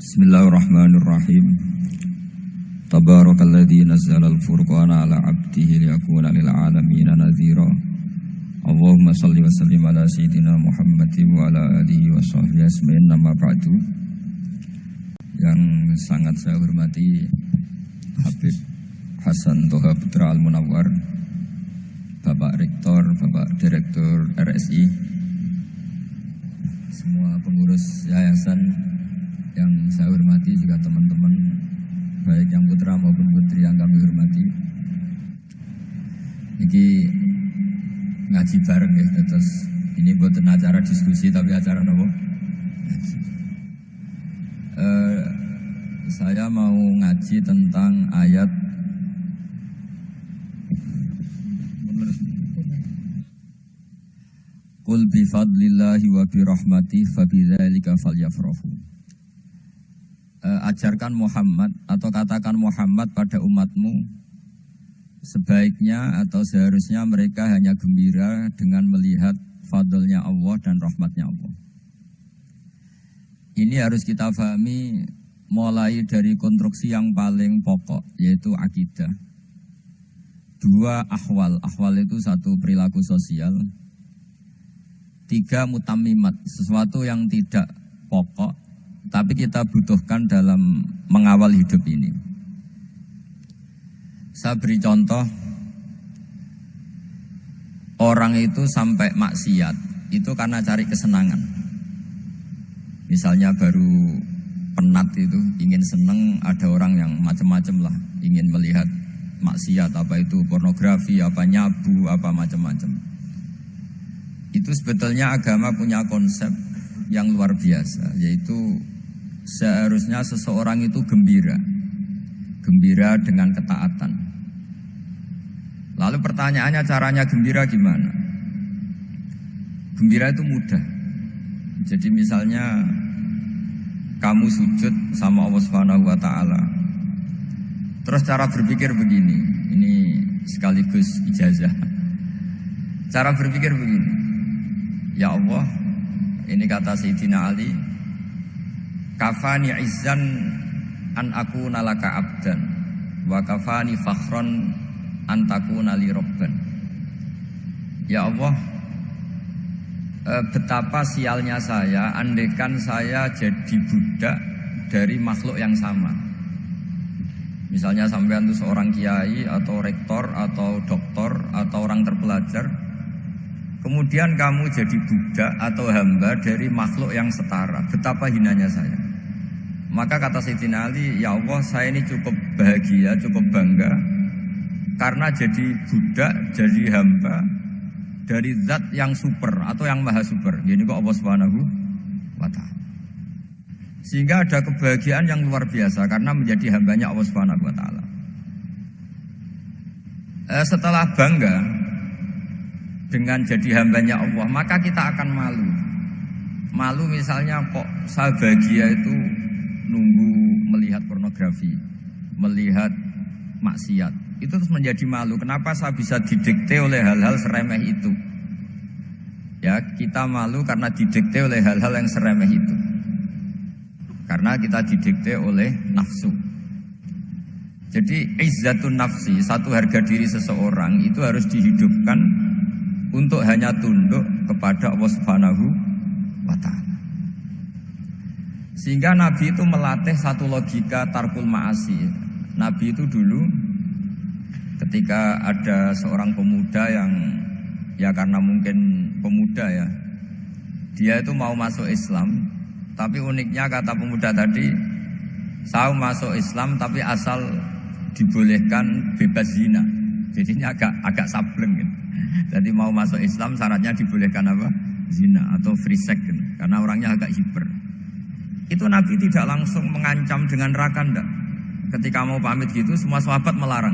Bismillahirrahmanirrahim. Tabarakalladzi nazzala al-furqana ala 'abdihi liyakuna lil 'alamin nadhira. Allahumma shalli wa sallim ala sayyidina Muhammadin wa ala alihi wa sahbihi ajmain. Amma ba'du. Yang sangat saya hormati Habib Hasan Toha Putra Al-Munawwar, Bapak Rektor, Bapak Direktur RSI, semua pengurus yayasan yang saya hormati, juga teman-teman baik yang putra maupun putri yang kami hormati. Ini ngaji bareng ya, terus ini bukan acara diskusi tapi acara apa? Saya mau ngaji tentang ayat Qul bi fadlillahi wa bi rahmatihi fabidzalika falyafrahu. Ajarkan Muhammad atau katakan Muhammad pada umatmu, sebaiknya atau seharusnya mereka hanya gembira dengan melihat fadlnya Allah dan rahmatnya Allah. Ini harus kita pahami mulai dari konstruksi yang paling pokok, yaitu akidah. Dua ahwal, ahwal itu satu perilaku sosial. Tiga mutammimat, sesuatu yang tidak pokok tapi kita butuhkan dalam mengawal hidup ini. Saya beri contoh, orang itu sampai maksiat itu karena cari kesenangan. Misalnya baru penat itu, ingin seneng, ada orang yang macam-macam lah, ingin melihat maksiat, apa itu pornografi, apa nyabu, apa macam-macam. Itu sebetulnya agama punya konsep yang luar biasa, yaitu seharusnya seseorang itu gembira dengan ketaatan. Lalu pertanyaannya, caranya gembira gimana? Gembira itu mudah. Jadi misalnya kamu sujud sama Allah Subhanahu wa taala. Terus cara berpikir begini, ini sekaligus ijazah. Cara berpikir begini. Ya Allah, ini kata Sayyidina Ali, kafani izzan an akuna laka abdan wa kafani fakhron an takuna li robban. Ya Allah, betapa sialnya saya andaikan saya jadi budak dari makhluk yang sama. Misalnya sampean itu seorang kiai atau rektor atau doktor atau orang terpelajar, kemudian kamu jadi budak atau hamba dari makhluk yang setara, betapa hinanya saya. Maka kata Sayyidina Ali, ya Allah, saya ini cukup bahagia, cukup bangga karena jadi budak, jadi hamba dari zat yang super atau yang maha super. Ini kok Allah Subhanahu wa ta'ala. Sehingga ada kebahagiaan yang luar biasa karena menjadi hambanya Allah Subhanahu wa ta'ala. Setelah bangga dengan jadi hambanya Allah, maka kita akan malu. Malu misalnya, kok saya bahagia itu nunggu melihat pornografi, melihat maksiat. Itu terus menjadi malu. Kenapa saya bisa didikte oleh hal-hal seremeh itu? Ya, kita malu karena didikte oleh hal-hal yang seremeh itu. Karena kita didikte oleh nafsu. Jadi izzatun nafsi, satu harga diri seseorang itu harus dihidupkan untuk hanya tunduk kepada Allah Subhanahu wa ta'ala. Sehingga Nabi itu melatih satu logika tarkul ma'asi. Nabi itu dulu ketika ada seorang pemuda yang, ya karena mungkin pemuda ya, dia itu mau masuk Islam. Tapi uniknya kata pemuda tadi, saya masuk Islam tapi asal dibolehkan bebas zina. Jadinya agak sableng gitu. Jadi mau masuk Islam syaratnya dibolehkan apa? Zina atau free sex gitu. Karena orangnya agak hiper. Itu Nabi tidak langsung mengancam dengan neraka, enggak. Ketika mau pamit gitu, semua sahabat melarang.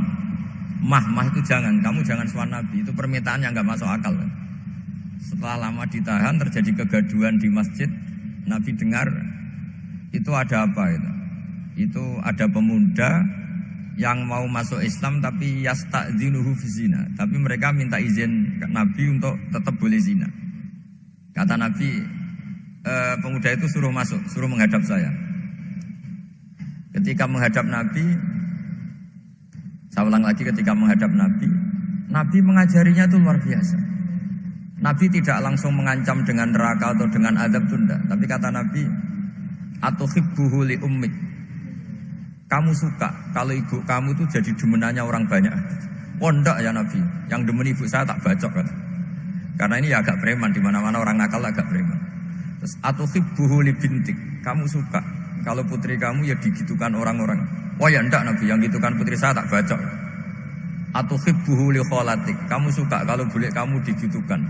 Mah itu jangan, kamu jangan suan Nabi. Itu permintaan yang enggak masuk akal. Setelah lama ditahan, terjadi kegaduhan di masjid. Nabi dengar, itu ada apa itu? Itu ada pemuda yang mau masuk Islam tapi yasta'dzinuhu fi zina. Tapi mereka minta izin ke Nabi untuk tetap boleh zina. Kata Nabi, pemuda itu suruh masuk, suruh menghadap saya. Ketika menghadap Nabi, saya ulang lagi, ketika menghadap Nabi, Nabi mengajarinya itu luar biasa. Nabi tidak langsung mengancam dengan neraka atau dengan azab itu enggak. Tapi kata Nabi, atuhibbuhu li ummik. Kamu suka kalau ibu kamu itu jadi demenannya orang banyak. Oh enggak ya Nabi, yang demen ibu saya tak bacok kan. Karena ini ya agak preman, di mana-mana orang nakal agak preman. Terus atuhibbuhu li bintik. Kamu suka kalau putri kamu ya digitukan orang-orang. Oh ya enggak Nabi, yang gitukan putri saya tak bacok. Atuhibbuhu li kholatik. Kamu suka kalau bule kamu digitukan.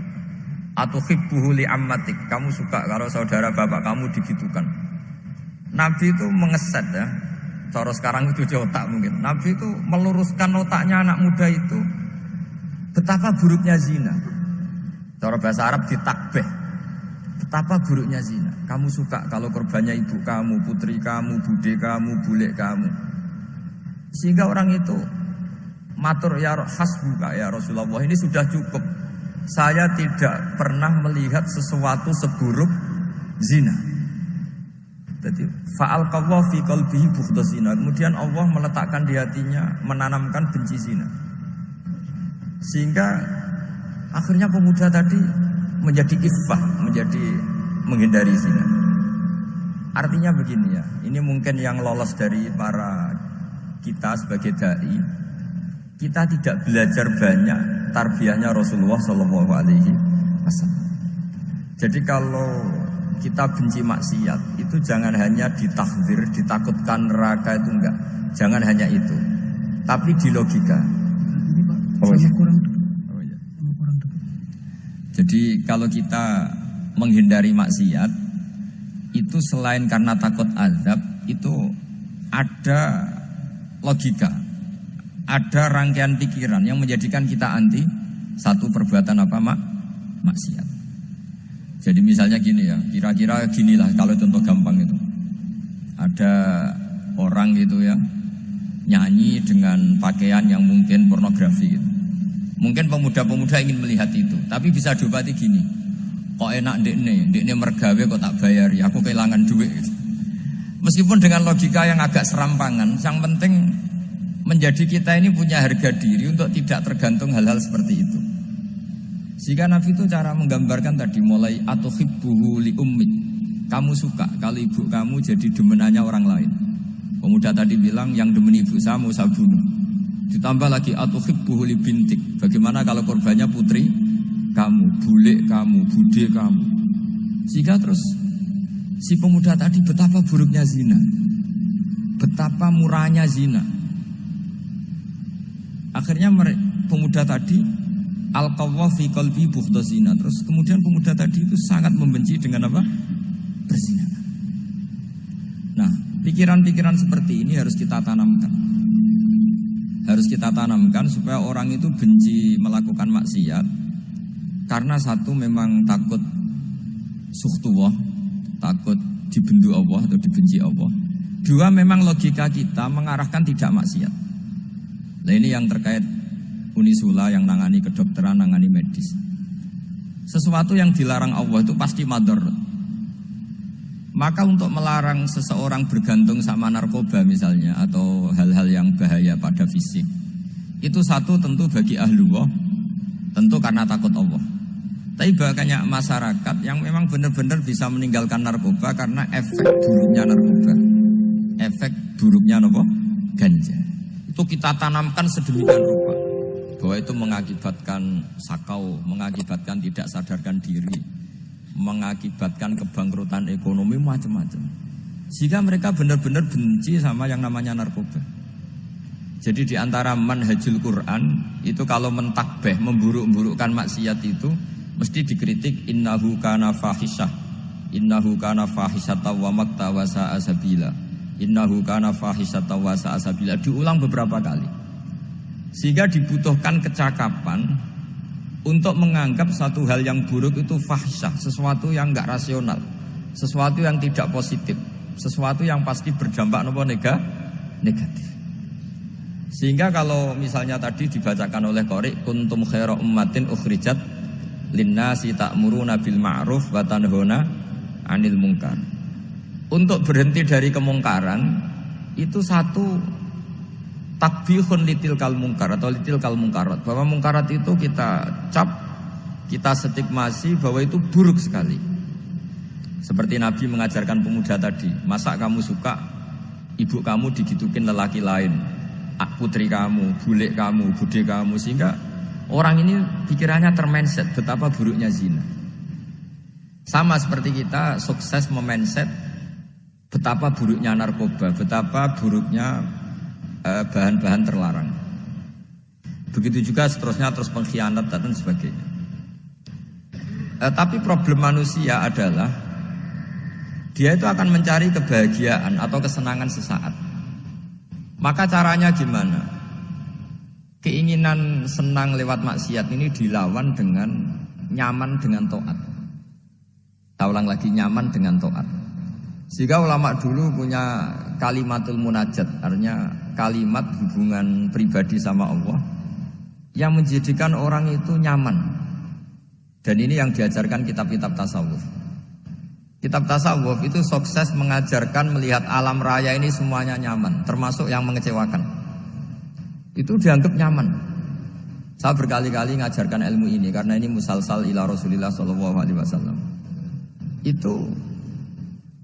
Atuhibbuhu li ammatik. Kamu suka kalau saudara bapak kamu digitukan. Nabi itu mengeset ya. Cara sekarang itu di otak mungkin. Nabi itu meluruskan otaknya anak muda itu. Betapa buruknya zina. Cara bahasa Arab ditakbih. Betapa buruknya zina. Kamu suka kalau korbannya ibu kamu, putri kamu, bude kamu, bule kamu. Sehingga orang itu matur ya hasbuka ya Rasulullah, ini sudah cukup. Saya tidak pernah melihat sesuatu seburuk zina. Jadi fa'alqallahu fi qalbihi bughdha zina. Kemudian Allah meletakkan di hatinya, menanamkan benci zina. Sehingga akhirnya pemuda tadi menjadi iffah, menjadi menghindari zina. Artinya begini ya, ini mungkin yang lolos dari para kita sebagai dai, kita tidak belajar banyak tarbiyahnya Rasulullah Shallallahu Alaihi Wasallam. Jadi kalau kita benci maksiat itu jangan hanya ditahdzir, ditakutkan neraka itu enggak, jangan hanya itu, tapi di logika. Jadi kalau kita menghindari maksiat itu selain karena takut azab, itu ada logika, ada rangkaian pikiran yang menjadikan kita anti satu perbuatan apa maksiat. Jadi misalnya gini ya, kira-kira ginilah kalau contoh gampang itu. Ada orang gitu ya, nyanyi dengan pakaian yang mungkin pornografi gitu. Mungkin pemuda-pemuda ingin melihat itu, tapi bisa diobati gini. Kok enak ndekne mergawe kok tak bayar ya, aku kehilangan duit gitu. Meskipun dengan logika yang agak serampangan, yang penting menjadi kita ini punya harga diri untuk tidak tergantung hal-hal seperti itu. Sehingga Nabi itu cara menggambarkan tadi mulai atuhibbuhu li ummik. Kamu suka kalau ibu kamu jadi demenannya orang lain. Pemuda tadi bilang yang demen ibu saya mau saya bunuh. Ditambah lagi atuhibbuhu li bintik. Bagaimana kalau korbannya putri kamu, bule kamu, bude kamu. Sehingga terus si pemuda tadi betapa buruknya zina, betapa murahnya zina. Akhirnya pemuda tadi alqawwa fi qalbi bughdha zina. Terus kemudian pemuda tadi itu sangat membenci dengan apa? Perzinahan. Nah, pikiran-pikiran seperti ini harus kita tanamkan. Harus kita tanamkan supaya orang itu benci melakukan maksiat. Karena satu memang takut sukhtuwah, takut dibendu Allah atau dibenci Allah. Dua, memang logika kita mengarahkan tidak maksiat. Nah ini yang terkait Unisula yang nangani kedokteran, nangani medis. Sesuatu yang dilarang Allah itu pasti madharat. Maka untuk melarang seseorang bergantung sama narkoba misalnya, atau hal-hal yang bahaya pada fisik, itu satu tentu bagi ahlullah, tentu karena takut Allah. Tapi banyak masyarakat yang memang benar-benar bisa meninggalkan narkoba karena efek buruknya narkoba, efek buruknya ganja. Itu kita tanamkan sedemikian rupa bahwa itu mengakibatkan sakau, mengakibatkan tidak sadarkan diri, mengakibatkan kebangkrutan ekonomi, macam-macam. Sehingga mereka benar-benar benci sama yang namanya narkoba. Jadi di antara manhajul Quran itu kalau mentakbih, memburuk-burukkan maksiat itu mesti dikritik innahu kana fahisyah, innahu kana fahisyata wa makta wa sa'a sabila, innahu kana fahisyata wa sa'a sabila, diulang beberapa kali. Sehingga dibutuhkan kecakapan untuk menganggap satu hal yang buruk itu fahisyah, sesuatu yang enggak rasional, sesuatu yang tidak positif, sesuatu yang pasti berdampak negatif. Sehingga kalau misalnya tadi dibacakan oleh Qori, kuntum khaira ummatin ukhrijat linnasi ta'muruna bil ma'ruf wa tanhauna 'anil munkar. Untuk berhenti dari kemungkaran itu satu takbihun litil kal mungkar atau litil kal mungkarat, bahwa mungkarat itu kita cap, kita stigmasi bahwa itu buruk sekali. Seperti Nabi mengajarkan pemuda tadi, masa kamu suka ibu kamu digitukin lelaki lain, putri kamu, bule kamu, bude kamu, sehingga orang ini pikirannya termindset betapa buruknya zina. Sama seperti kita sukses memindset betapa buruknya narkoba, betapa buruknya bahan-bahan terlarang. Begitu juga seterusnya, terus pengkhianat dan sebagainya. Tapi problem manusia adalah dia itu akan mencari kebahagiaan atau kesenangan sesaat. Maka caranya gimana? Keinginan senang lewat maksiat ini dilawan dengan nyaman dengan taat. Saya ulang lagi, nyaman dengan taat. Sehingga ulama dulu punya kalimatul munajat, artinya kalimat hubungan pribadi sama Allah yang menjadikan orang itu nyaman. Dan ini yang diajarkan kitab-kitab tasawuf. Kitab tasawuf itu sukses mengajarkan melihat alam raya ini semuanya nyaman, termasuk yang mengecewakan. Itu dianggap nyaman. Saya berkali-kali mengajarkan ilmu ini karena ini musalsal ila Rasulillah SAW. Itu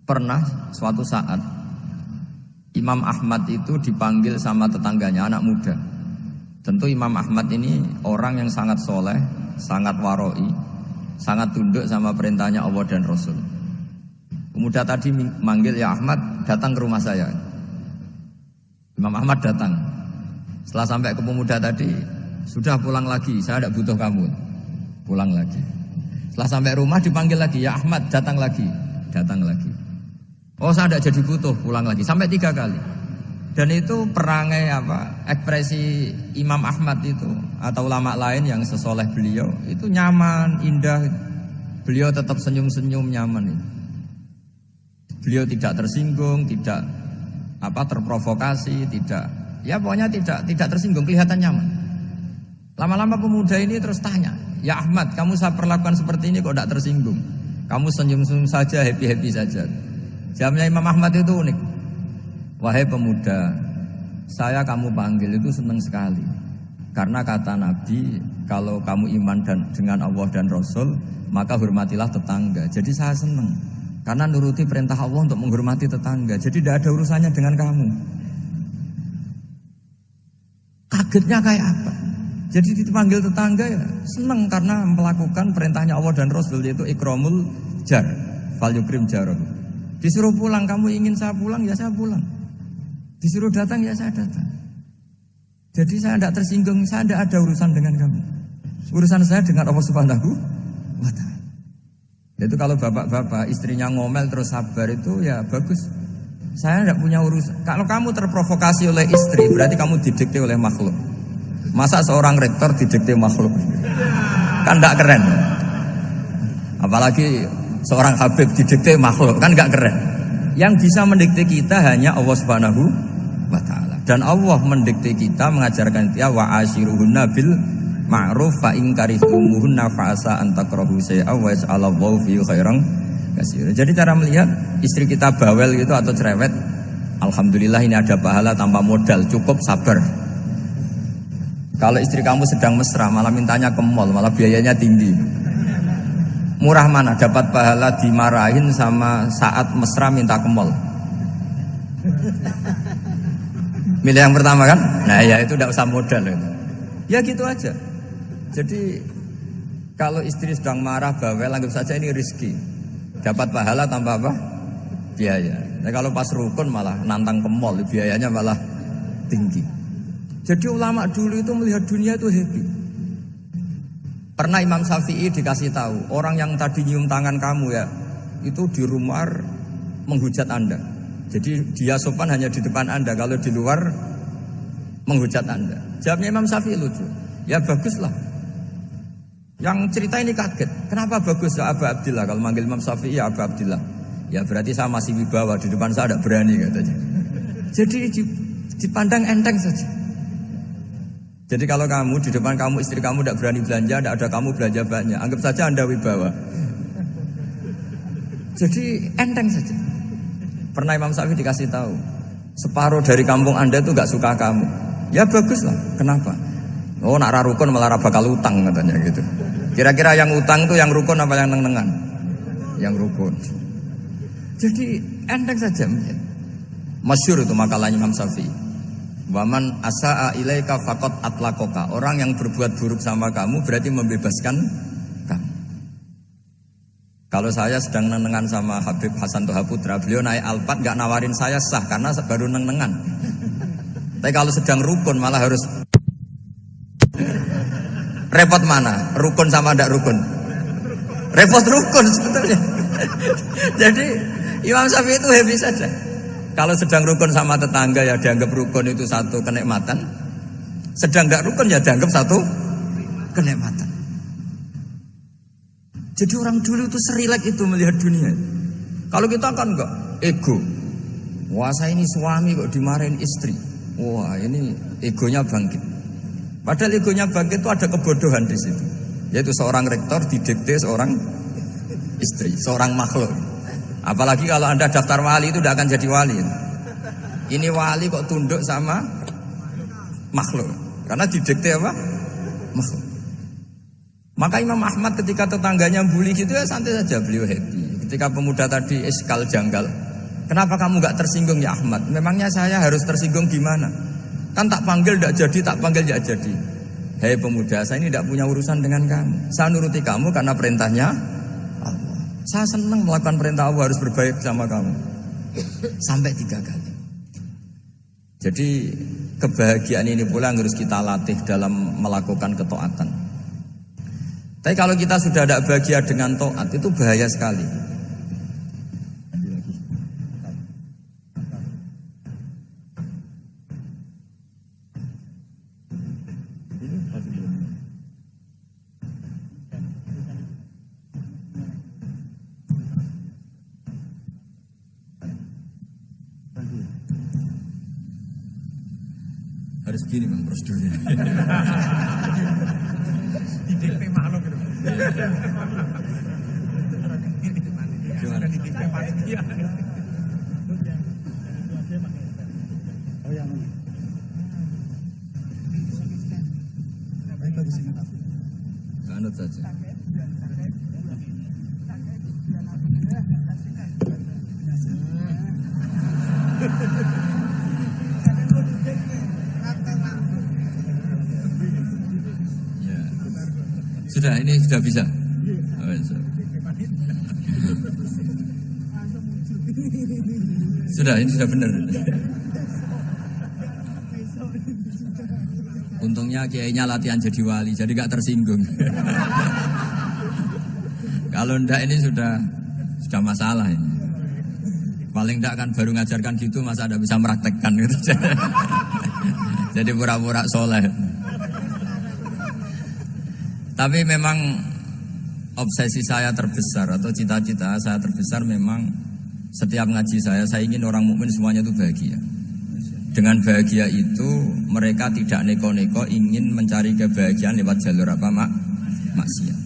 pernah suatu saat Imam Ahmad itu dipanggil sama tetangganya, anak muda. Tentu Imam Ahmad ini orang yang sangat soleh, sangat waroi, sangat tunduk sama perintahnya Allah dan Rasul. Pemuda tadi manggil, ya Ahmad, datang ke rumah saya. Imam Ahmad datang. Setelah sampai ke pemuda tadi, sudah pulang lagi, saya tidak butuh kamu. Pulang lagi. Setelah sampai rumah dipanggil lagi, ya Ahmad, datang lagi. Datang lagi. Oh, saya tidak jadi butuh, pulang lagi. Sampai 3 kali. Dan itu perangai ekspresi Imam Ahmad itu atau ulama lain yang sesoleh beliau itu nyaman, indah. Beliau tetap senyum-senyum, nyaman itu. Beliau tidak tersinggung, tidak terprovokasi, pokoknya tidak tersinggung, kelihatan nyaman. Lama-lama pemuda ini terus tanya, ya Ahmad, kamu saya perlakukan seperti ini kok tidak tersinggung? Kamu senyum-senyum saja, happy-happy saja. Jawabnya Imam Ahmad itu unik. Wahai pemuda, saya kamu panggil itu senang sekali. Karena kata Nabi, kalau kamu iman dengan Allah dan Rasul, maka hormatilah tetangga. Jadi saya senang. Karena nuruti perintah Allah untuk menghormati tetangga. Jadi tidak ada urusannya dengan kamu. Kagetnya kayak apa? Jadi dipanggil tetangga ya senang karena melakukan perintahnya Allah dan Rasul, yaitu ikramul jar, fal yukrim jarah. Disuruh pulang, kamu ingin saya pulang, ya saya pulang. Disuruh datang, ya saya datang. Jadi saya tidak tersinggung, saya tidak ada urusan dengan kamu. Urusan saya dengan Allah Subhanahu wa ta'ala. Itu kalau bapak-bapak istrinya ngomel terus sabar itu ya bagus. Saya tidak punya urusan. Kalau kamu terprovokasi oleh istri, berarti kamu didikte oleh makhluk. Masa seorang rektor didikte makhluk? Kan tidak keren. Apalagi seorang habib didikte makhluk, kan tidak keren. Yang bisa mendikte kita hanya Allah Subhanahu wa ta'ala. Dan Allah mendikte kita, mengajarkan kita wa ashiruhunna bil ma'ruf fa in karihtumuhunna fa asa an takrahu shay'an wa yaj'alallahu fihi khairan katsira. Jadi cara melihat istri kita bawel gitu atau cerewet, alhamdulillah ini ada pahala tanpa modal, cukup sabar. Kalau istri kamu sedang mesra malah mintanya ke mall, malah biayanya tinggi. Murah mana dapat pahala dimarahin sama saat mesra minta ke mall? Milih yang pertama kan? Nah ya itu tidak usah modal itu. Ya gitu aja. Jadi kalau istri sedang marah bawel, anggap saja ini rezeki. Dapat pahala tanpa apa? Biaya. Nah, kalau pas rukun malah nantang ke mall, biayanya malah tinggi. Jadi ulama dulu itu melihat dunia itu happy. Pernah Imam Syafi'i dikasih tahu, orang yang tadi nyium tangan kamu ya, itu di rumah menghujat Anda. Jadi dia sopan hanya di depan Anda, kalau di luar menghujat Anda. Jawabnya Imam Syafi'i lucu. Ya baguslah. Yang cerita ini kaget. Kenapa bagus ya Aba Abdillah? Kalau manggil Imam Syafi'i ya Aba Abdillah. Ya berarti saya masih wibawa, di depan saya tidak berani katanya. Jadi dipandang enteng saja. Jadi kalau kamu di depan kamu istri kamu tidak berani belanja, tidak ada kamu belanja banyak, anggap saja Anda wibawa. Jadi enteng saja. Pernah Imam Syafi'i dikasih tahu, Separuh dari kampung Anda itu gak suka kamu. Ya bagus lah. Kenapa? Oh nak rukun malah bakal utang katanya gitu. Kira-kira yang utang itu yang rukun apa yang neng-nengan? Yang rukun. Jadi enteng saja mungkin. Masyhur itu makalahnya Imam Syafi'i. Waman asa'a ilaika faqad atlaqaka. Orang yang berbuat buruk sama kamu berarti membebaskan kamu. Kalau saya sedang neng-nengan sama Habib Hasan Toha Putra, beliau naik Alphard gak nawarin saya sah karena baru neng-nengan. Tapi kalau sedang rukun malah harus repot mana? Rukun sama ndak rukun? Repot rukun sebetulnya. Jadi Imam Syafi'i itu happy saja. Kalau sedang rukun sama tetangga ya dianggap rukun itu satu kenikmatan. Sedang ndak rukun ya dianggap satu kenikmatan. Jadi orang dulu itu serilek itu melihat dunia. Kalau kita kan enggak, ego. Wah saya ini suami kok dimarahin istri. Wah ini egonya bangkit. Padahal egonya bangkit itu ada kebodohan di situ. Yaitu seorang rektor didikte seorang istri, seorang makhluk. Apalagi kalau Anda daftar wali itu tidak akan jadi wali. Ini wali kok tunduk sama makhluk. Karena didikte apa? Makhluk. Maka Imam Ahmad ketika tetangganya bully gitu ya santai saja, beliau happy. Ketika pemuda tadi iskal janggal, kenapa kamu gak tersinggung ya Ahmad? Memangnya saya harus tersinggung gimana? Kan tak panggil gak jadi, tak panggil gak jadi. Hei pemuda, saya ini gak punya urusan dengan kamu. Saya nuruti kamu karena perintahnya Allah. Saya senang melakukan perintah Allah, harus berbaik sama kamu. Sampai 3 kali. Jadi kebahagiaan ini pula yang harus kita latih dalam melakukan ketaatan. Tapi kalau kita sudah tidak bahagia dengan taat itu bahaya sekali. Harus gini Bang prosedurnya. Anut saja. Sudah, ini sudah bisa. Sudah, ini sudah benar. Untungnya kiainya latihan jadi wali, jadi gak tersinggung. Kalau ndak ini sudah masalah ini. Paling ndak kan baru ngajarkan gitu, masa ada bisa meraktekkan gitu. Jadi pura-pura soleh. Tapi memang obsesi saya terbesar atau cita-cita saya terbesar memang setiap ngaji saya ingin orang mukmin semuanya itu bahagia. Dengan bahagia itu mereka tidak neko-neko ingin mencari kebahagiaan lewat jalur apa maksiat.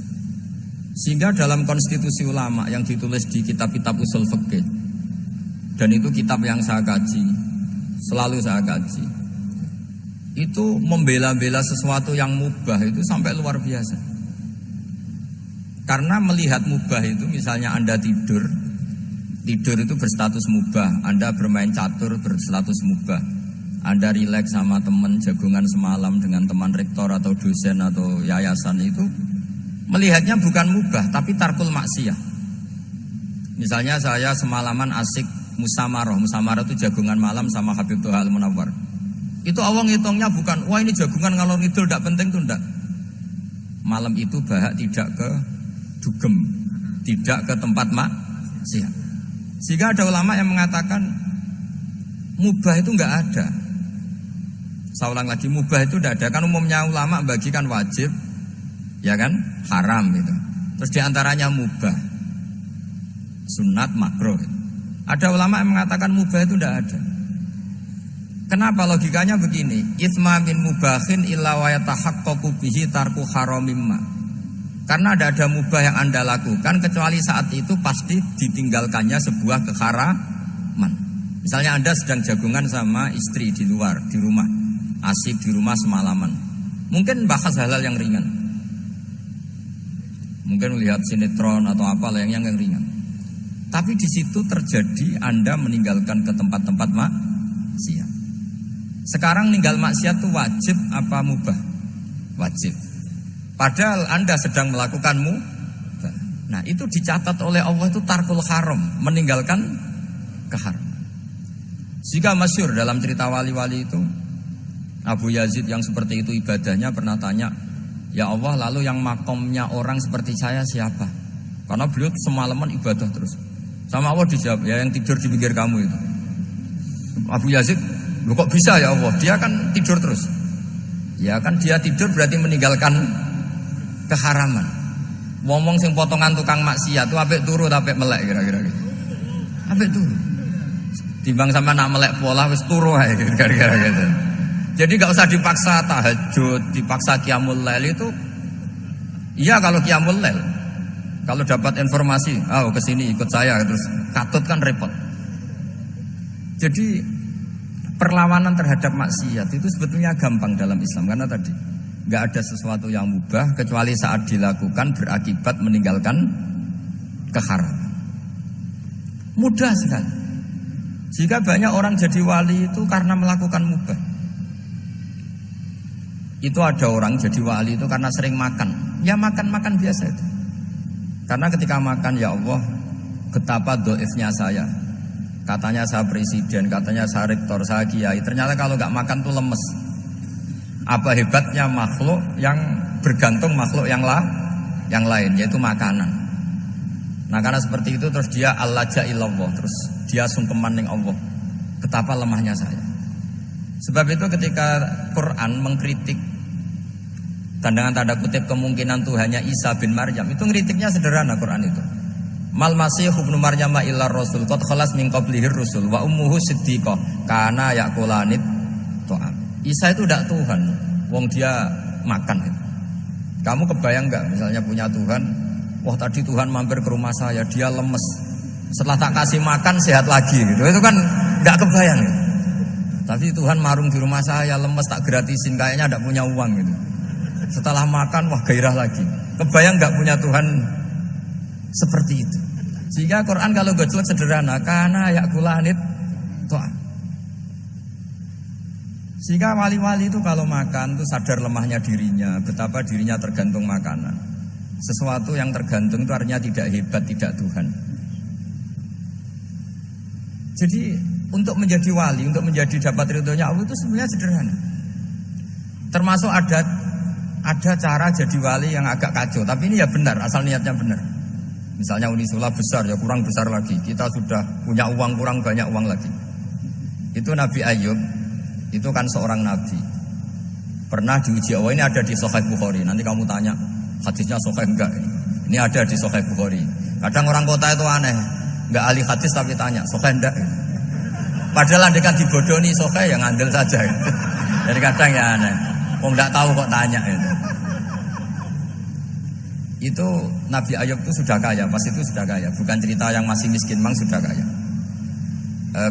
Sehingga dalam konstitusi ulama yang ditulis di kitab-kitab usul fikih, dan itu kitab yang saya kaji, selalu saya kaji, itu membela-bela sesuatu yang mubah itu sampai luar biasa. Karena melihat mubah itu, misalnya Anda tidur itu berstatus mubah. Anda bermain catur berstatus mubah. Anda rileks sama teman jagungan semalam dengan teman rektor atau dosen atau yayasan, itu melihatnya bukan mubah tapi tarkul maksiyah. Misalnya saya semalaman asik musamarah itu jagungan malam sama Habib Toha Al-Munawwar. Itu awang hitungnya bukan, wah ini jagungan ngalor ngidul tidak penting tuh, enggak. Malam itu bahak tidak ke dugem, tidak ke tempat maksiat. Sehingga ada ulama yang mengatakan mubah itu enggak ada. Saya ulang lagi, mubah itu enggak ada. Kan umumnya ulama bagikan wajib, ya kan, haram gitu. Terus diantaranya mubah, sunat, makruh. Ada ulama yang mengatakan mubah itu enggak ada. Kenapa? Logikanya begini, itsma min mubahin illa wa yatahaqqaqu bihi tarku haramimma. Karena tidak ada mubah yang Anda lakukan kecuali saat itu pasti ditinggalkannya sebuah keharaman. Misalnya Anda sedang jagungan sama istri di luar, di rumah, asik di rumah semalaman. Mungkin bahas hal-hal yang ringan. Mungkin melihat sinetron atau apa yang ringan. Tapi di situ terjadi Anda meninggalkan ke tempat-tempat maksiat. Sekarang ninggal maksiat itu wajib apa mubah? Wajib. Padahal Anda sedang melakukan mubah. Nah itu dicatat oleh Allah itu tarkul haram, meninggalkan keharam. Jika masyhur dalam cerita wali-wali itu, Abu Yazid yang seperti itu ibadahnya pernah tanya, ya Allah lalu yang makomnya orang seperti saya siapa? Karena beliau semalaman ibadah terus. Sama Allah dijawab, ya yang tidur di pinggir kamu itu. Abu Yazid, loh kok bisa ya Allah? Dia kan tidur terus. Ya kan dia tidur berarti meninggalkan keharaman. Ngomong sing potongan tukang maksiat itu apik turu apik melek kira-kira gitu. Apik turu. Timbang sama nak melek pola wis turu ae kira-kira gitu. Jadi gak usah dipaksa tahajud, dipaksa qiyamul lail itu. Iya kalau qiyamul lail. Kalau dapat informasi, kesini ikut saya terus katut kan repot. Jadi perlawanan terhadap maksiat itu sebetulnya gampang dalam Islam karena tadi gak ada sesuatu yang mubah kecuali saat dilakukan berakibat meninggalkan keharaman. Mudah sekali. Jika banyak orang jadi wali itu karena melakukan mubah. Itu ada orang jadi wali itu karena sering makan. Ya makan-makan biasa itu. Karena ketika makan, ya Allah, betapa doifnya saya. Katanya saya presiden, katanya saya rektor, saya kiai. Ternyata kalau gak makan tuh lemes. Apa hebatnya makhluk yang bergantung makhluk yang lain, yaitu makanan. Nah karena seperti itu terus dia al-laja ilallah, terus dia sungkeman ning Allah. Betapa lemahnya saya. Sebab itu ketika Quran mengkritik dan dengan tanda kutip kemungkinan Tuhannya Isa bin Maryam, itu ngeritiknya sederhana Quran itu. Mal masih ibnu Maryam illa rasul qad khalas min qablihir rusul wa ummuhu siddiqah kana yaqulanit ta'am. Isa itu tidak Tuhan, wong dia makan. Kamu kebayang enggak misalnya punya Tuhan, wah tadi Tuhan mampir ke rumah saya, dia lemes. Setelah tak kasih makan sehat lagi gitu. Itu kan enggak kebayang gitu. Tapi Tuhan marung di rumah saya, lemes tak gratisin, kayaknya enggak punya uang gitu. Setelah makan wah gairah lagi. Kebayang enggak punya Tuhan seperti itu. Sehingga Quran kalau gojlok sederhana, kana yaqulanit ta'am. Sehingga wali-wali itu kalau makan itu sadar lemahnya dirinya, betapa dirinya tergantung makanan. Sesuatu yang tergantung itu artinya tidak hebat, tidak Tuhan. Jadi untuk menjadi wali, untuk menjadi dapat ridhonya Allah itu sebenarnya sederhana. Termasuk ada cara jadi wali yang agak kacau, tapi ini ya benar, asal niatnya benar. Misalnya Unisula besar, ya kurang besar lagi. Kita sudah punya uang, kurang banyak uang lagi. Itu Nabi Ayub, itu kan seorang nabi. Pernah diuji Allah, ini ada di Sahih Bukhari. Nanti kamu tanya, hadisnya sahih enggak? Ini ada di Sahih Bukhari. Kadang orang kota itu aneh, enggak ahli hadis tapi tanya, sahih enggak? Padahal andekan dibodohi sahih ya ngandel saja. Jadi kadang ya aneh. Wong enggak tahu kok tanya itu. Itu Nabi Ayub itu sudah kaya, pas itu sudah kaya. Bukan cerita yang masih miskin, memang sudah kaya.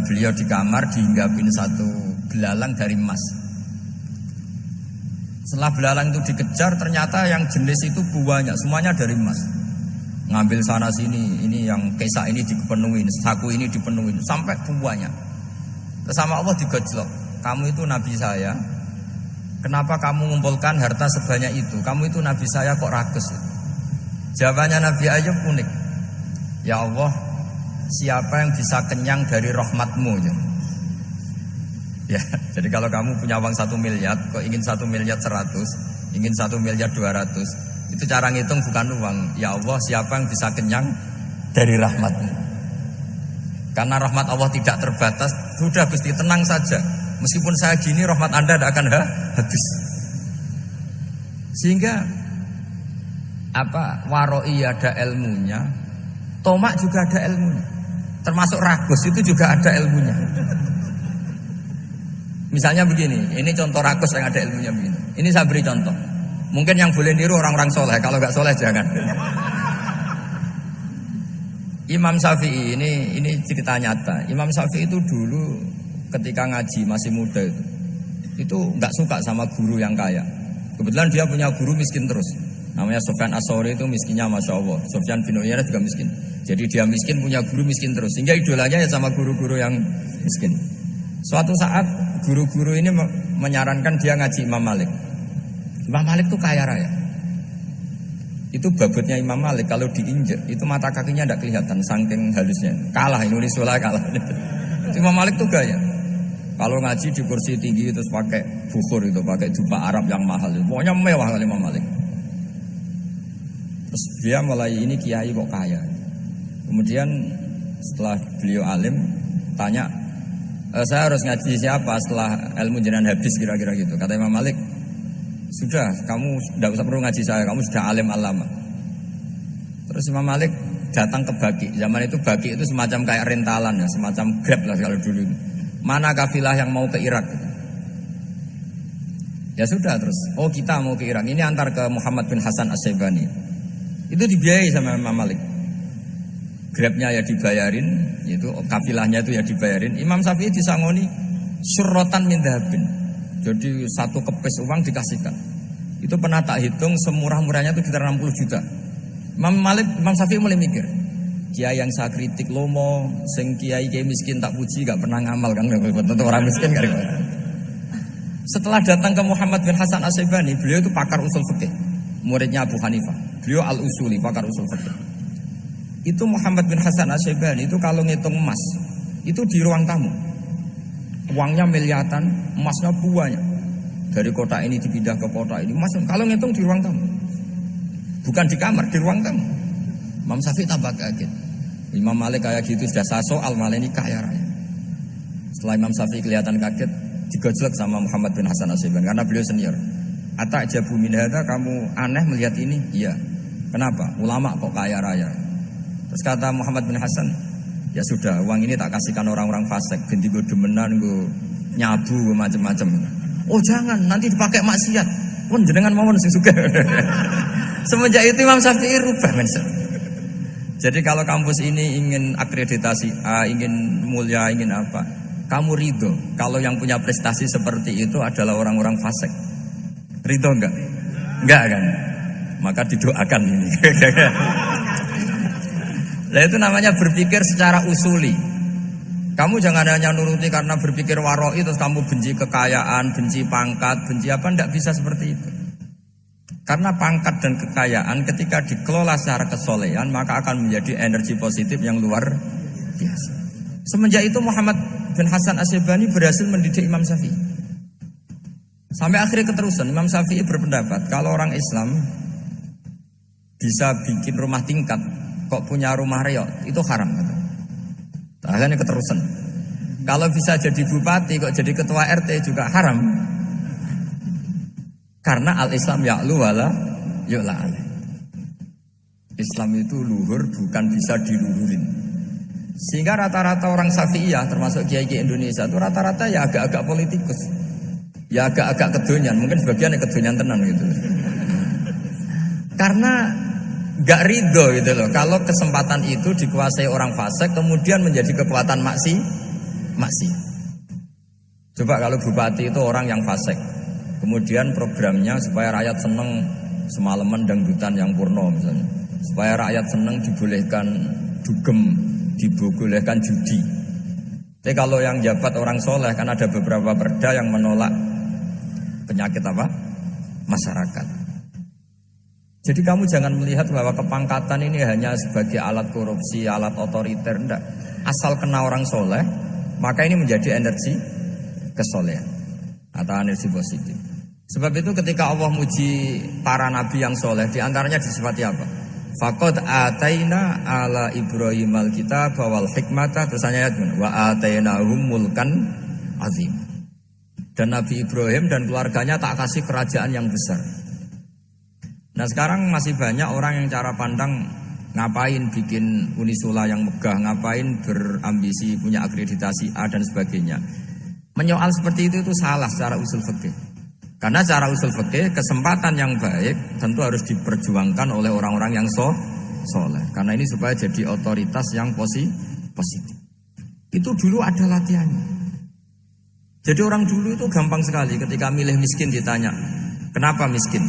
Beliau di kamar dihinggapin satu belalang dari emas. Setelah belalang itu dikejar, ternyata yang jenis itu banyak, semuanya dari emas. Ngambil sana sini, ini yang kesak ini dipenuhin, saku ini dipenuhin, sampai banyak. Terus sama Allah digojlok, kamu itu nabi saya, kenapa kamu mengumpulkan harta sebanyak itu? Kamu itu nabi saya kok rakus? Jawabannya Nabi Ayub unik. Ya Allah, siapa yang bisa kenyang dari rahmatmu? Ya, jadi kalau kamu punya uang 1 miliar, kok ingin 1 miliar 100, ingin 1 miliar 200, itu cara ngitung bukan uang. Ya Allah, siapa yang bisa kenyang dari rahmatmu? Karena rahmat Allah tidak terbatas. Sudah Gusti, tenang saja. Meskipun saya gini, rahmat Anda tidak akan habis. Sehingga waroi ada ilmunya, tomak juga ada ilmunya, termasuk ragus itu juga ada ilmunya. Misalnya begini, ini contoh ragus yang ada ilmunya begini. Ini saya beri contoh. Mungkin yang boleh niru orang-orang soleh, kalau nggak soleh jangan. Imam Syafi'i ini cerita nyata. Imam Syafi'i itu dulu ketika ngaji masih muda itu nggak suka sama guru yang kaya. Kebetulan dia punya guru miskin terus. Namanya Sufyan As-Tsauri, itu miskinnya Masya Allah. Sufyan bin Uyainah juga miskin. Jadi dia miskin, punya guru miskin terus. Sehingga idolanya ya sama guru-guru yang miskin. Suatu saat guru-guru ini menyarankan dia ngaji Imam Malik. Imam Malik itu kaya raya. Itu babutnya Imam Malik kalau diinjek itu mata kakinya tidak kelihatan saking halusnya. Kalah Indonesia kalah. Imam Malik tuh gaya. Kalau ngaji di kursi tinggi terus pakai bukhur itu, pakai jubah Arab yang mahal. Pokoknya mewah kali Imam Malik. Terus dia mulai ini kiai kok kaya. Kemudian setelah beliau alim tanya, saya harus ngaji siapa setelah ilmu jenengan habis kira-kira gitu. Kata Imam Malik, sudah, kamu tidak usah perlu ngaji saya, kamu sudah alim alama. Terus Imam Malik datang ke Baki. Zaman itu Baki itu semacam kayak rentalan ya, semacam Grab lah kalau dulu. Mana kafilah yang mau ke Irak? Ya sudah terus. Oh kita mau ke Irak. Ini antar ke Muhammad bin Hasan As-Syaibani. Itu dibiayai sama Imam Malik. Grabnya ya dibayarin, itu kafilahnya itu ya dibayarin. Imam Syafi'i disangoni surrotan min dhahabin. Jadi satu kepes uang dikasihkan. Itu pernah tak hitung semurah-murahnya itu sekitar 60 juta. Imam Syafi'i mulai mikir, kiai yang saya kritik lomo, sing kiai miskin tak puji, gak pernah ngamal kan, tentu orang miskin kan. Setelah datang ke Muhammad bin Hasan As-Syaibani, beliau itu pakar usul fikih, muridnya Abu Hanifah. Beliau al-usuli, pakar usul fikih. Itu Muhammad bin Hasan As-Syaibani itu kalau ngitung emas, itu di ruang tamu. Uangnya miliaran, emasnya banyak. Dari kota ini dipindah ke kota ini, emas kalau ngitung di ruang tamu. Bukan di kamar, di ruang tamu. Imam Syafi'i tambah kaget. Imam Malik kayak gitu sudah saya soal, malah ini kaya raya. Setelah Imam Syafi'i kelihatan kaget, digojlek sama Muhammad bin Hasan As-Syaibani karena beliau senior. Atajabu min hadza, kamu aneh melihat ini? Iya. Kenapa? Ulama kok kaya raya. Terus kata Muhammad bin Hasan, ya sudah, uang ini tak kasihkan orang-orang fasik, ganti gue demenan, gue nyabu, gue macam-macam. Oh jangan, nanti dipakai maksiat. Pun jenengan mawon sing sugih. Semenjak itu Imam Syafi'i rubah mensa. Jadi kalau kampus ini ingin akreditasi A, ingin mulia, ingin apa, kamu ridho kalau yang punya prestasi seperti itu adalah orang-orang fasik. Ridho enggak? Enggak kan? Maka didoakan ini. Nah itu namanya berpikir secara usuli. Kamu jangan hanya nuruti karena berpikir waroi terus kamu benci kekayaan, benci pangkat, benci apa, enggak bisa seperti itu. Karena pangkat dan kekayaan ketika dikelola secara kesolehan maka akan menjadi energi positif yang luar biasa. Semenjak itu Muhammad bin Hasan As-Syaibani berhasil mendidik Imam Syafi'i. Sampai akhirnya keterusan Imam Syafi'i berpendapat kalau orang Islam bisa bikin rumah tingkat kok punya rumah reot itu haram. Akhirnya keterusan. Kalau bisa jadi bupati kok jadi ketua RT juga haram. Karena al-Islam ya'lu wala yu'la alaih. Islam itu luhur bukan bisa diluhurin. Sehingga rata-rata orang Syafi'iyah termasuk kiai-kiai Indonesia itu rata-rata ya agak-agak politikus. Ya agak-agak kedonyan, mungkin sebagian yang kedonyan tenan gitu. Karena gak ridho gitu loh. Kalau kesempatan itu dikuasai orang fasik kemudian menjadi kekuatan maksi. Coba kalau bupati itu orang yang fasik. Kemudian programnya supaya rakyat seneng semalaman dangdutan yang purno misalnya. Supaya rakyat seneng dibolehkan dugem, dibolehkan judi. Tapi kalau yang jabat orang soleh kan ada beberapa perda yang menolak penyakit apa? Masyarakat. Jadi kamu jangan melihat bahwa kepangkatan ini hanya sebagai alat korupsi, alat otoriter, enggak. Asal kena orang soleh, maka ini menjadi energi kesolehan atau energi positif. Sebab itu ketika Allah muji para nabi yang soleh, diantaranya disifati apa? Faqad ataina ala Ibrahim al-kitab wal hikmata, terus ayat wa atainahum mulkan azim. Dan Nabi Ibrahim dan keluarganya tak kasih kerajaan yang besar. Nah sekarang masih banyak orang yang cara pandang ngapain bikin unisula yang megah, ngapain berambisi punya akreditasi A dan sebagainya. Menyoal seperti itu salah secara usul fikih. Karena secara usul fikih kesempatan yang baik tentu harus diperjuangkan oleh orang-orang yang soleh. Karena ini supaya jadi otoritas yang positif. Itu dulu ada latihannya. Jadi orang dulu itu gampang sekali ketika milih miskin ditanya, kenapa miskin?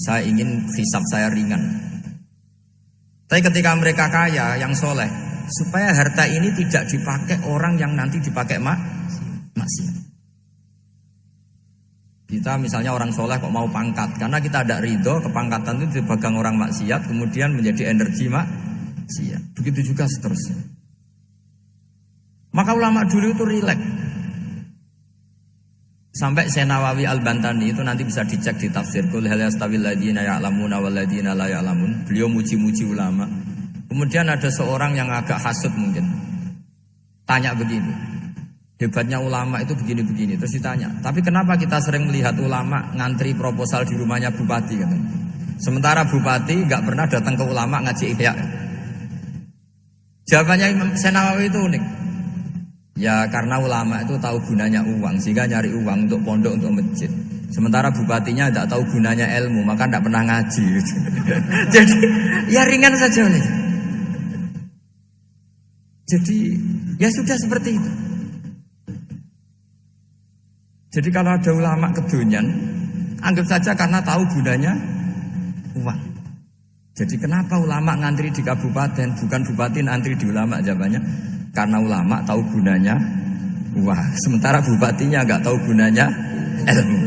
Saya ingin hisab saya ringan. Tapi ketika mereka kaya, yang soleh, supaya harta ini tidak dipakai orang yang nanti dipakai maksiat. Kita misalnya orang soleh kok mau pangkat, karena kita ada ridho, kepangkatan itu dipegang orang maksiat, kemudian menjadi energi maksiat. Begitu juga seterusnya. Maka ulama dulu itu rileks. Sampai Syekh Nawawi Al-Bantani itu nanti bisa dicek di tafsir Qul hal yastawil ladzina ya'lamuna wal ladzina la ya'lamun. Beliau muji-muji ulama. Kemudian ada seorang yang agak hasud mungkin. Tanya begini. Hebatnya ulama itu begini-begini. Terus ditanya, tapi kenapa kita sering melihat ulama ngantri proposal di rumahnya bupati gitu. Sementara bupati nggak pernah datang ke ulama ngaji ihya. Jawabannya Imam Syekh Nawawi itu unik. Ya karena ulama itu tahu gunanya uang, sehingga nyari uang untuk pondok, untuk masjid. Sementara bupatinya tidak tahu gunanya ilmu, maka tidak pernah ngaji. Jadi ya ringan saja. Jadi ya sudah seperti itu. Jadi kalau ada ulama kedonyan, anggap saja karena tahu gunanya uang. Jadi kenapa ulama ngantri di kabupaten, bukan bupati ngantri di ulama? Jawabannya karena ulama tahu gunanya uang, sementara bupatinya nggak tahu gunanya ilmu.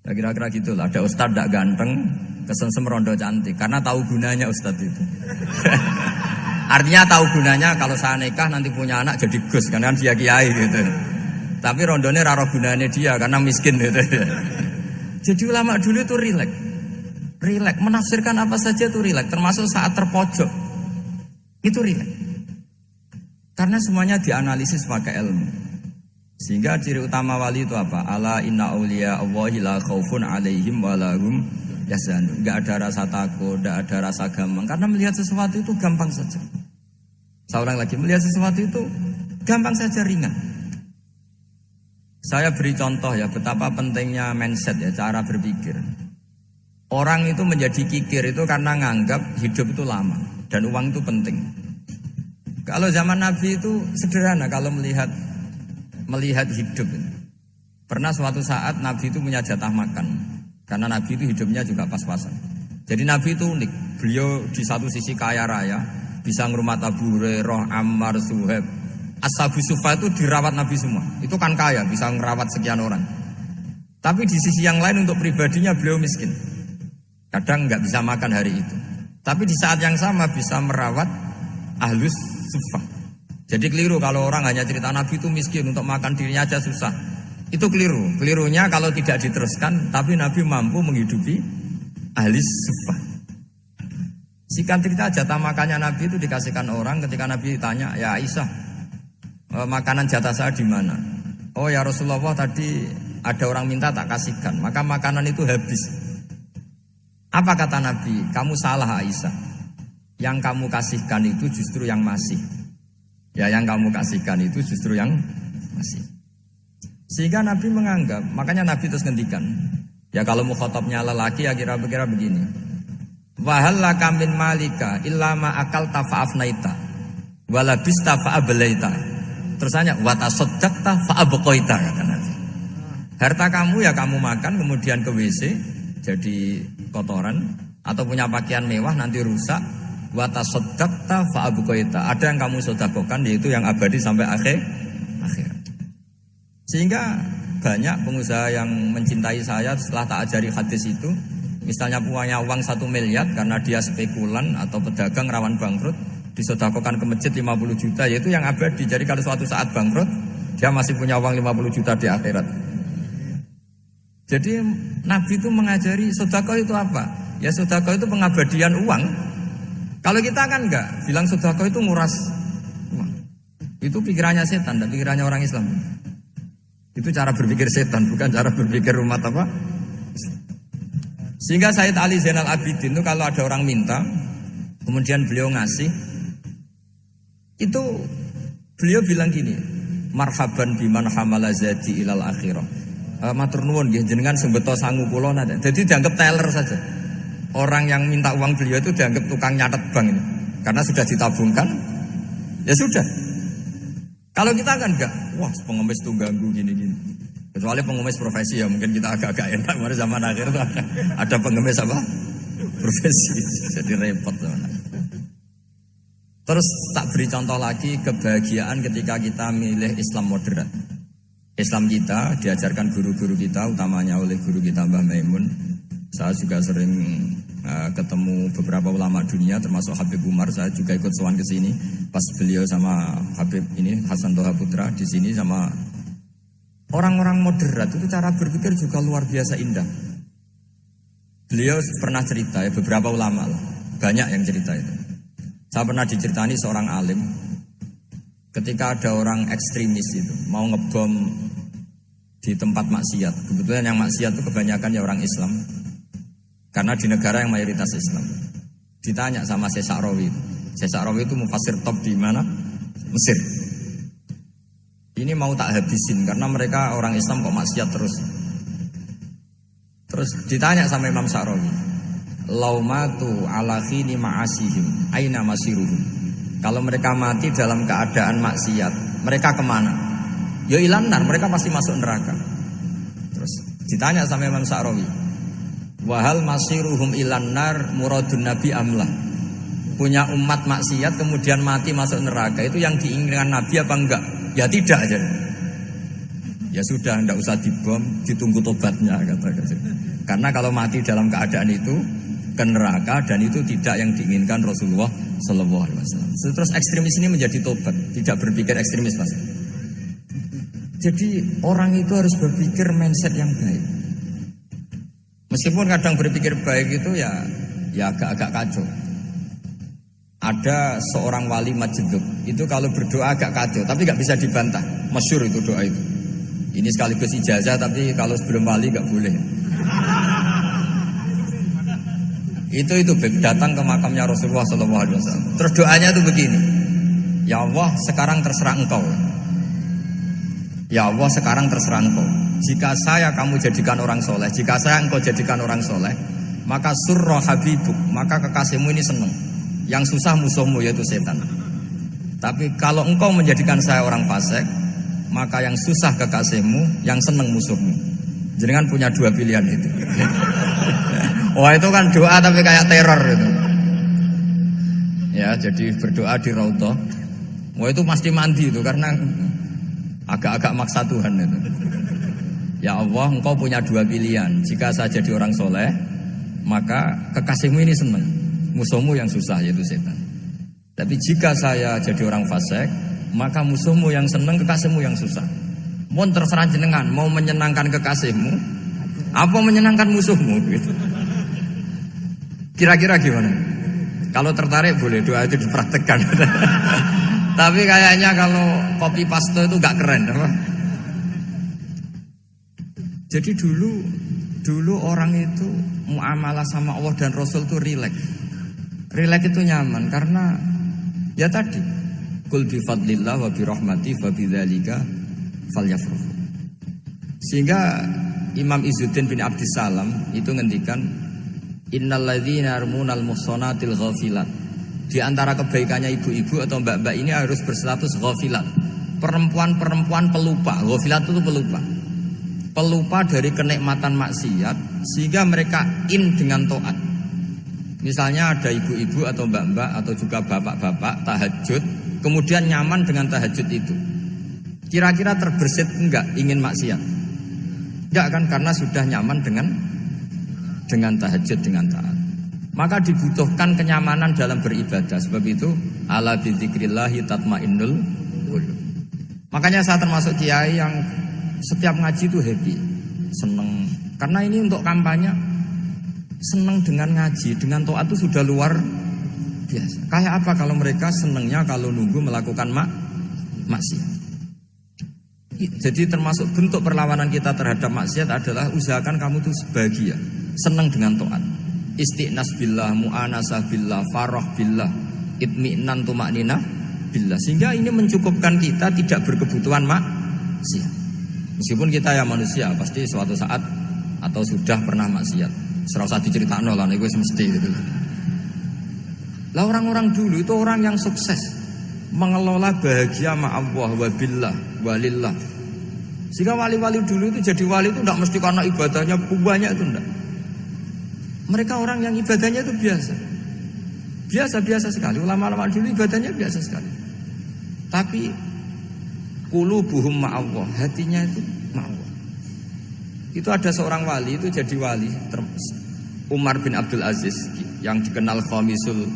Ya kira-kira gitulah. Ada ustadz tidak ganteng, kesensem rondo cantik, karena tahu gunanya ustadz itu. Artinya tahu gunanya kalau saya nikah nanti punya anak jadi gus, karena dia kiai gitu. Tapi rondone raro gunanya dia karena miskin gitu. Jadi ulama dulu itu rileks, menafsirkan apa saja itu rileks, termasuk saat terpojok itu rileks. Karena semuanya dianalisis pakai ilmu. Sehingga ciri utama wali itu apa? Ala inna auliya Allahi la khaufun alaihim wa lahum yahzanun. Enggak ada rasa takut, enggak ada rasa gampang. Karena melihat sesuatu itu gampang saja. Saya ulang lagi, melihat sesuatu itu gampang saja, ringan. Saya beri contoh ya betapa pentingnya mindset ya, cara berpikir. Orang itu menjadi kikir itu karena nganggap hidup itu lama dan uang itu penting. Kalau zaman Nabi itu sederhana kalau melihat hidup. Pernah suatu saat Nabi itu punya jatah makan. Karena Nabi itu hidupnya juga pas-pasan. Jadi Nabi itu unik. Beliau di satu sisi kaya raya, bisa ngurmat Abu Hurairah, Ammar, Suhaib. Ashabu Sufa itu dirawat Nabi semua. Itu kan kaya, bisa merawat sekian orang. Tapi di sisi yang lain untuk pribadinya beliau miskin. Kadang nggak bisa makan hari itu. Tapi di saat yang sama bisa merawat Ahlus Sufa. Jadi keliru kalau orang hanya cerita Nabi itu miskin, untuk makan dirinya aja susah. Itu keliru. Kelirunya kalau tidak diteruskan, tapi Nabi mampu menghidupi Ahlus Sufa. Singkat cerita jatah makannya Nabi itu dikasihkan orang ketika Nabi ditanya, ya Aisyah, makanan jatah saya di mana? Oh ya Rasulullah, tadi ada orang minta tak kasihkan, maka makanan itu habis. Apa kata Nabi? Kamu salah Aisyah. Yang kamu kasihkan itu justru yang masih. Ya yang kamu kasihkan itu justru yang masih. Sehingga Nabi menganggap, makanya Nabi terus ngendikan. Ya kalau mukhatabnya lelaki ya kira-kira begini. Wahal laka min malika illa ma akalta fa'afnaita walabista fa'ablaita. Terus tanya, watasoddaqta fa'abqaita, kata Nabi. Harta kamu ya kamu makan kemudian ke WC jadi kotoran, atau punya pakaian mewah nanti rusak. Watasoddaqta fa'abqaita. Ada yang kamu sedekahkan, yaitu yang abadi sampai akhir. Sehingga banyak pengusaha yang mencintai saya setelah tak ajari hadis itu. Misalnya punya uang 1 miliar karena dia spekulan atau pedagang rawan bangkrut, disedekahkan ke masjid 50 juta, yaitu yang abadi. Jadi kalau suatu saat bangkrut, dia masih punya uang 50 juta di akhirat. Jadi Nabi itu mengajari sedekah itu apa? Ya sedekah itu pengabadian uang. Kalau kita kan enggak, bilang sedekah itu nguras uang. Itu pikirannya setan dan pikirannya orang Islam. Itu cara berpikir setan, bukan cara berpikir umat apa? Sehingga Sayyid Ali Zainal Abidin itu kalau ada orang minta, kemudian beliau ngasih, itu beliau bilang gini, marhaban biman hamala zadi ilal akhirah. Matur nuwun nggih jenengan sing beto sangu kula nate. Jadi dianggap teller saja. orang yang minta uang beliau itu dianggap tukang nyatet bank ini. Karena sudah ditabungkan, ya sudah. Kalau kita kan enggak, wah pengemis tuh ganggu gini-gini. Kecuali pengemis profesi ya mungkin kita agak-agak enak. Kemarin zaman akhir tuh ada pengemis apa? Profesi, jadi repot teman. Terus tak beri contoh lagi kebahagiaan ketika kita milih Islam moderat. Islam kita diajarkan guru-guru kita, utamanya oleh guru kita Mbah Maimun. Saya juga sering ketemu beberapa ulama dunia, termasuk Habib Umar. Saya juga ikut sowan ke sini pas beliau sama Habib ini Hasan Toha Putra di sini sama orang-orang moderat itu cara berpikir juga luar biasa indah. Beliau pernah cerita ya, beberapa ulama lah, banyak yang cerita itu. Saya pernah diceritani seorang alim ketika ada orang ekstremis itu mau ngebom di tempat maksiat. Kebetulan yang maksiat itu kebanyakan ya orang Islam. Karena di negara yang mayoritas Islam. Ditanya sama Syekh Sa'rawi. Syekh Sa'rawi itu mufassir top di mana? Mesir. Ini mau tak habisin karena mereka orang Islam kok maksiat terus. Terus ditanya sama Imam Sa'rawi, laumatu ala khini ma'asihim aina masiruhum. Kalau mereka mati dalam keadaan maksiat, mereka kemana? Ya ilanar, mereka pasti masuk neraka. Terus ditanya sama Imam Sa'rawi, wahal masiruhum ilanar muradun nabi amlah. Punya umat maksiat kemudian mati masuk neraka, itu yang diinginkan Nabi apa enggak? Ya tidak aja. Ya sudah, enggak usah dibom, ditunggu tobatnya kata. Karena kalau mati dalam keadaan itu ke neraka dan itu tidak yang diinginkan Rasulullah Sallallahu Alaihi Wasallam. Terus ekstremis ini menjadi tobat, tidak berpikir ekstremis Mas. Jadi orang itu harus berpikir mindset yang baik. Meskipun kadang berpikir baik itu ya agak-agak kacau. Ada seorang wali majdub itu kalau berdoa agak kacau, tapi nggak bisa dibantah. Masyhur itu doa itu. Ini sekaligus ijazah, tapi kalau sebelum wali nggak boleh. Itu datang ke makamnya Rasulullah SAW. Terus doanya itu begini, ya Allah sekarang terserah engkau. Ya Allah sekarang terserah engkau. Jika saya kamu jadikan orang soleh, jika saya engkau jadikan orang soleh, maka surra habibuk, maka kekasihmu ini senang. Yang susah musuhmu yaitu setan. Tapi kalau engkau menjadikan saya orang fasik, maka yang susah kekasihmu, yang senang musuhmu. Jangan punya dua pilihan itu. Wah itu kan doa tapi kayak teror itu. Ya jadi berdoa di Raudhah. Wah itu pasti mandi itu karena agak-agak maksa Tuhan itu. Ya Allah engkau punya dua pilihan. Jika saya jadi orang soleh, maka kekasihmu ini senang. Musuhmu yang susah yaitu setan. Tapi jika saya jadi orang fasik, maka musuhmu yang senang, kekasihmu yang susah. Mohon terserah jenengan, mau menyenangkan kekasihmu apa menyenangkan musuhmu gitu. Kira-kira gimana? Kalau tertarik boleh doa itu dipraktekkan. Tapi kayaknya kalau copy paste itu gak keren apa? Jadi dulu orang itu muamalah sama Allah dan Rasul itu rileks. Rileks itu nyaman karena ya tadi kul bi fadlillah wa bi rahmati fa bidzalika falyafrah. Sehingga Imam Izzuddin bin Abdissalam itu ngendikan innalladzina yarmunal muhsanatil ghafilat. Di antara kebaikannya ibu-ibu atau mbak-mbak ini harus berstatus ghafilat. Perempuan-perempuan pelupa. Ghafilat itu pelupa. Pelupa dari kenikmatan maksiat sehingga mereka dengan taat. Misalnya ada ibu-ibu atau mbak-mbak atau juga bapak-bapak tahajud, kemudian nyaman dengan tahajud itu. Kira-kira terbersit enggak ingin maksiat? Enggak kan, karena sudah nyaman dengan tahajud, dengan taat. Maka dibutuhkan kenyamanan dalam beribadah. Sebab itu ala bidzikrillahi tatmainnul qulub. Makanya saya termasuk kiai yang setiap ngaji itu happy, seneng. Karena ini untuk kampanye. Senang dengan ngaji, dengan taat itu sudah luar biasa. Kayak apa kalau mereka senangnya kalau nunggu melakukan maksiat. Jadi termasuk bentuk perlawanan kita terhadap maksiat adalah usahakan kamu tuh bahagia, senang dengan taat. Istiqnas billah, mu'anasah billah, farah billah, itmi'nan tumaknina billah. Sehingga ini mencukupkan kita tidak berkebutuhan maksiat. Meskipun kita ya manusia pasti suatu saat atau sudah pernah maksiat. Serau usah diceritakno lah niku wis mesti gitu. Lah orang-orang dulu itu orang yang sukses mengelola bahagia ma Allah wa billah walillah. Sehingga wali-wali dulu itu jadi wali itu tidak mesti karena ibadahnya banyak itu enggak. Mereka orang yang ibadahnya itu biasa. Biasa-biasa sekali. Ulama-ulama dulu ibadahnya biasa sekali. Tapi qulubuhum ma Allah, hatinya itu ma Allah. Itu ada seorang wali itu jadi wali, Umar bin Abdul Aziz yang dikenal Khamisul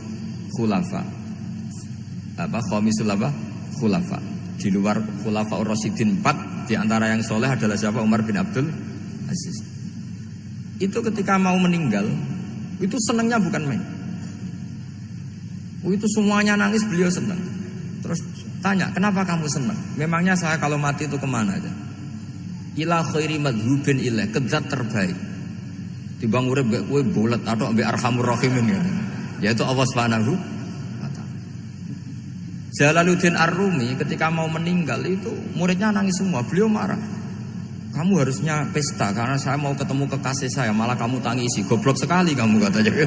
Khulafa. Khamisul Khulafa. Di luar Khulafa Ar-Rasyidin 4, di antara yang soleh adalah siapa? Umar bin Abdul Aziz. Itu ketika mau meninggal, itu senangnya bukan main. Itu semuanya nangis, beliau senang. Terus tanya, kenapa kamu senang? Memangnya saya kalau mati itu kemana aja? Ila khairi madhubin ilah, ke zat terbaik. Dibang urip mbek kowe bolet atau mbek Arhamur Rahimin ya. Yaitu Allah Subhanahu wa taala. Jalaluddin Ar-Rumi ketika mau meninggal itu muridnya nangis semua, beliau marah. Kamu harusnya pesta karena saya mau ketemu kekasih saya, malah kamu tangisi. Goblok sekali kamu katanya.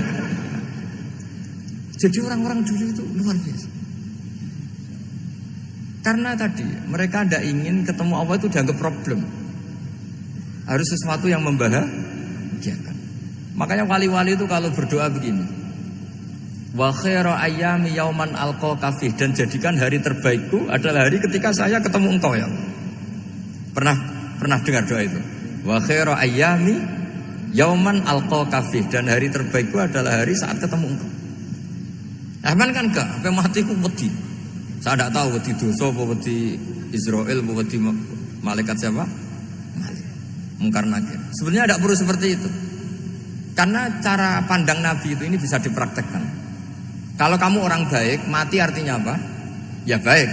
Jadi orang-orang dulu itu luar biasa. Karena tadi mereka tidak ingin ketemu Allah itu dianggap problem. Harus sesuatu yang membahagiakan. Makanya wali-wali itu kalau berdoa begini, wa khairu ayyami yauman alqa fih, dan jadikan hari terbaikku adalah hari ketika saya ketemu engkau ya. Pernah dengar doa itu? Wa khairu ayyami yauman alqa fih, dan hari terbaikku adalah hari saat ketemu engkau. Aman kan enggak? Sampai matiku wedi. Saya tidak tahu wedi dosa apa wedi Israel apa wedi malaikat siapa? Mungkar nakir. Sebenarnya tidak perlu seperti itu. Karena cara pandang Nabi itu ini bisa dipraktekkan. Kalau kamu orang baik, mati artinya apa? Ya baik.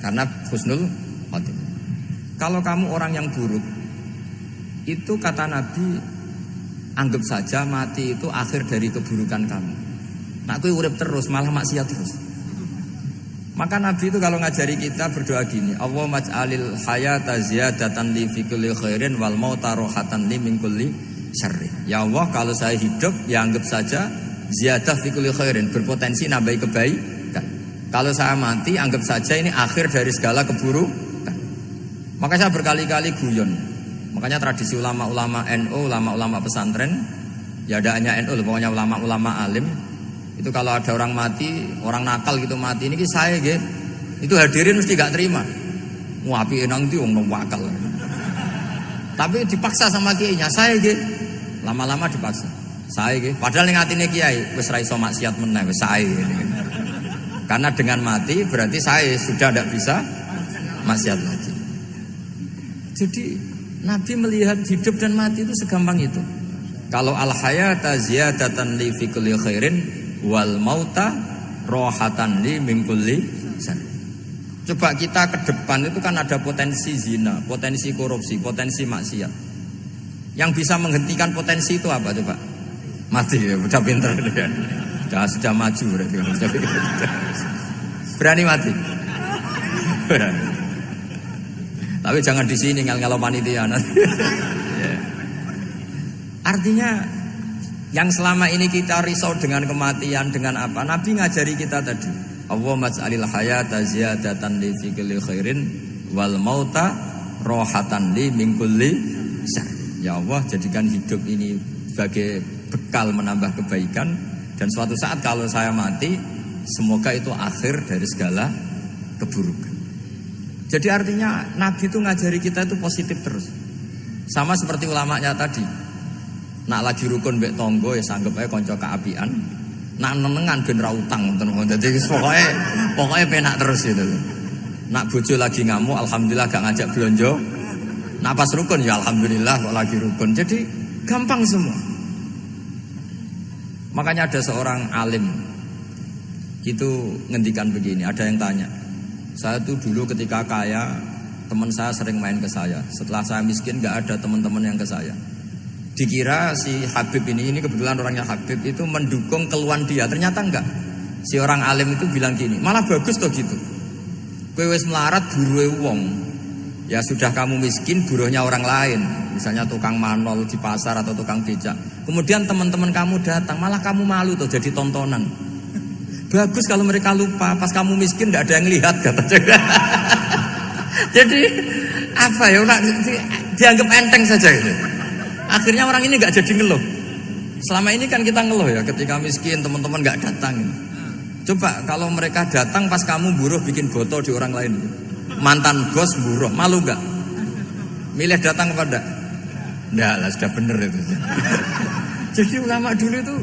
Karena husnul khotimah. Kalau kamu orang yang buruk, itu kata Nabi, anggap saja mati itu akhir dari keburukan kamu. Nah, aku urip terus, malah maksiat terus. Maka Nabi itu kalau ngajari kita berdoa gini, Allahumma ij'alil hayata ziyadatan li fi kulli khairin wal mauta rohatan li min kulli syarrin. Ya Allah, kalau saya hidup ya anggap saja ziyadah fi kulli khairin, berpotensi nambahi kebaikan. Kalau saya mati anggap saja ini akhir dari segala keburukan. Maka saya berkali-kali guyon. Makanya tradisi ulama-ulama NU, ulama-ulama pesantren, ya ada hanya NU, pokoknya ulama-ulama alim. Itu kalau ada orang mati, orang nakal gitu mati, ini saya gitu. Itu hadirin mesti gak terima. Wapi enang itu orang wakal. Tapi dipaksa sama kiainya, saya gitu. Lama-lama dipaksa. Saya gitu. Padahal yang ngatine kiai, wis ra iso maksiat meneh, wis saya gitu. Karena dengan mati berarti saya sudah tidak bisa maksiat lagi. Jadi Nabi melihat hidup dan mati itu segampang itu. Kalau al-hayata ziyadatan li fi kulli khairin wal mauta rohatan li min kulli syarr. Coba kita ke depan itu kan ada potensi zina, potensi korupsi, potensi maksiat. Yang bisa menghentikan potensi itu apa coba? Mati ya, udah pinter ya. Sudah maju berarti. Berani mati. Berani. Tapi jangan di sini ngel-ngelo panitia nanti. Ya. Artinya yang selama ini kita risau dengan kematian, dengan apa? Nabi ngajari kita tadi. Allahumma ij'alil hayata ziyadatan li fi kulli khairin wal mauta rohatan li min kulli syarr. Ya Allah, jadikan hidup ini sebagai bekal menambah kebaikan, dan suatu saat kalau saya mati, semoga itu akhir dari segala keburukan. Jadi artinya Nabi itu ngajari kita itu positif terus. Sama seperti ulamanya tadi. Nak lagi rukun mbek tonggo ya sanggep ae kanca keapian. Nak nenengan ben ra utang ngoten. Dadi pokoke penak terus gitu. Nak bojo lagi ngamuk alhamdulillah gak ngajak blonjo. Nak pas rukun ya alhamdulillah kok lagi rukun. Jadi gampang semua. Makanya ada seorang alim itu ngendikan begini, ada yang tanya. Saya tuh dulu ketika kaya, teman saya sering main ke saya. Setelah saya miskin gak ada teman-teman yang ke saya. Dikira si Habib ini kebetulan orangnya Habib itu mendukung keluhan dia. Ternyata enggak. Si orang alim itu bilang gini, malah bagus toh gitu. Kowe wis melarat buruwe wong. Ya sudah kamu miskin, buruhnya orang lain. Misalnya tukang manol di pasar atau tukang becak. Kemudian teman-teman kamu datang, malah kamu malu tuh jadi tontonan. Bagus kalau mereka lupa, pas kamu miskin tidak ada yang lihat kata. Jadi apa ya, dianggap enteng saja gitu. Akhirnya orang ini nggak jadi ngeluh. Selama ini kan kita ngeluh ya, ketika miskin teman-teman nggak datang. Coba kalau mereka datang pas kamu buruh bikin foto di orang lain, mantan bos buruh, malu nggak? Milih datang apa enggak? Enggak lah, sudah bener itu. Jadi ulama dulu itu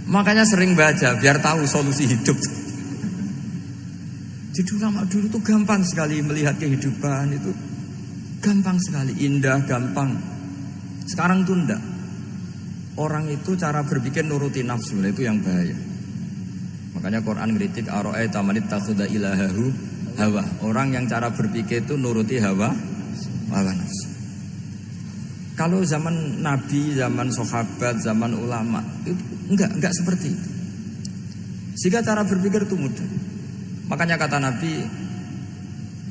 makanya sering baca biar tahu solusi hidup. Jadi ulama dulu itu gampang sekali melihat kehidupan itu, gampang sekali, indah, gampang. Sekarang tuh enggak. Orang itu cara berpikir nuruti nafsu, itu yang bahaya. Makanya Quran kritik ara'aita man ittakhadha ilahahu hawa. Orang yang cara berpikir itu nuruti hawa nafsu. Kalau zaman Nabi, zaman sahabat, zaman ulama itu enggak seperti itu. Sehingga cara berpikir itu mudah. Makanya kata Nabi,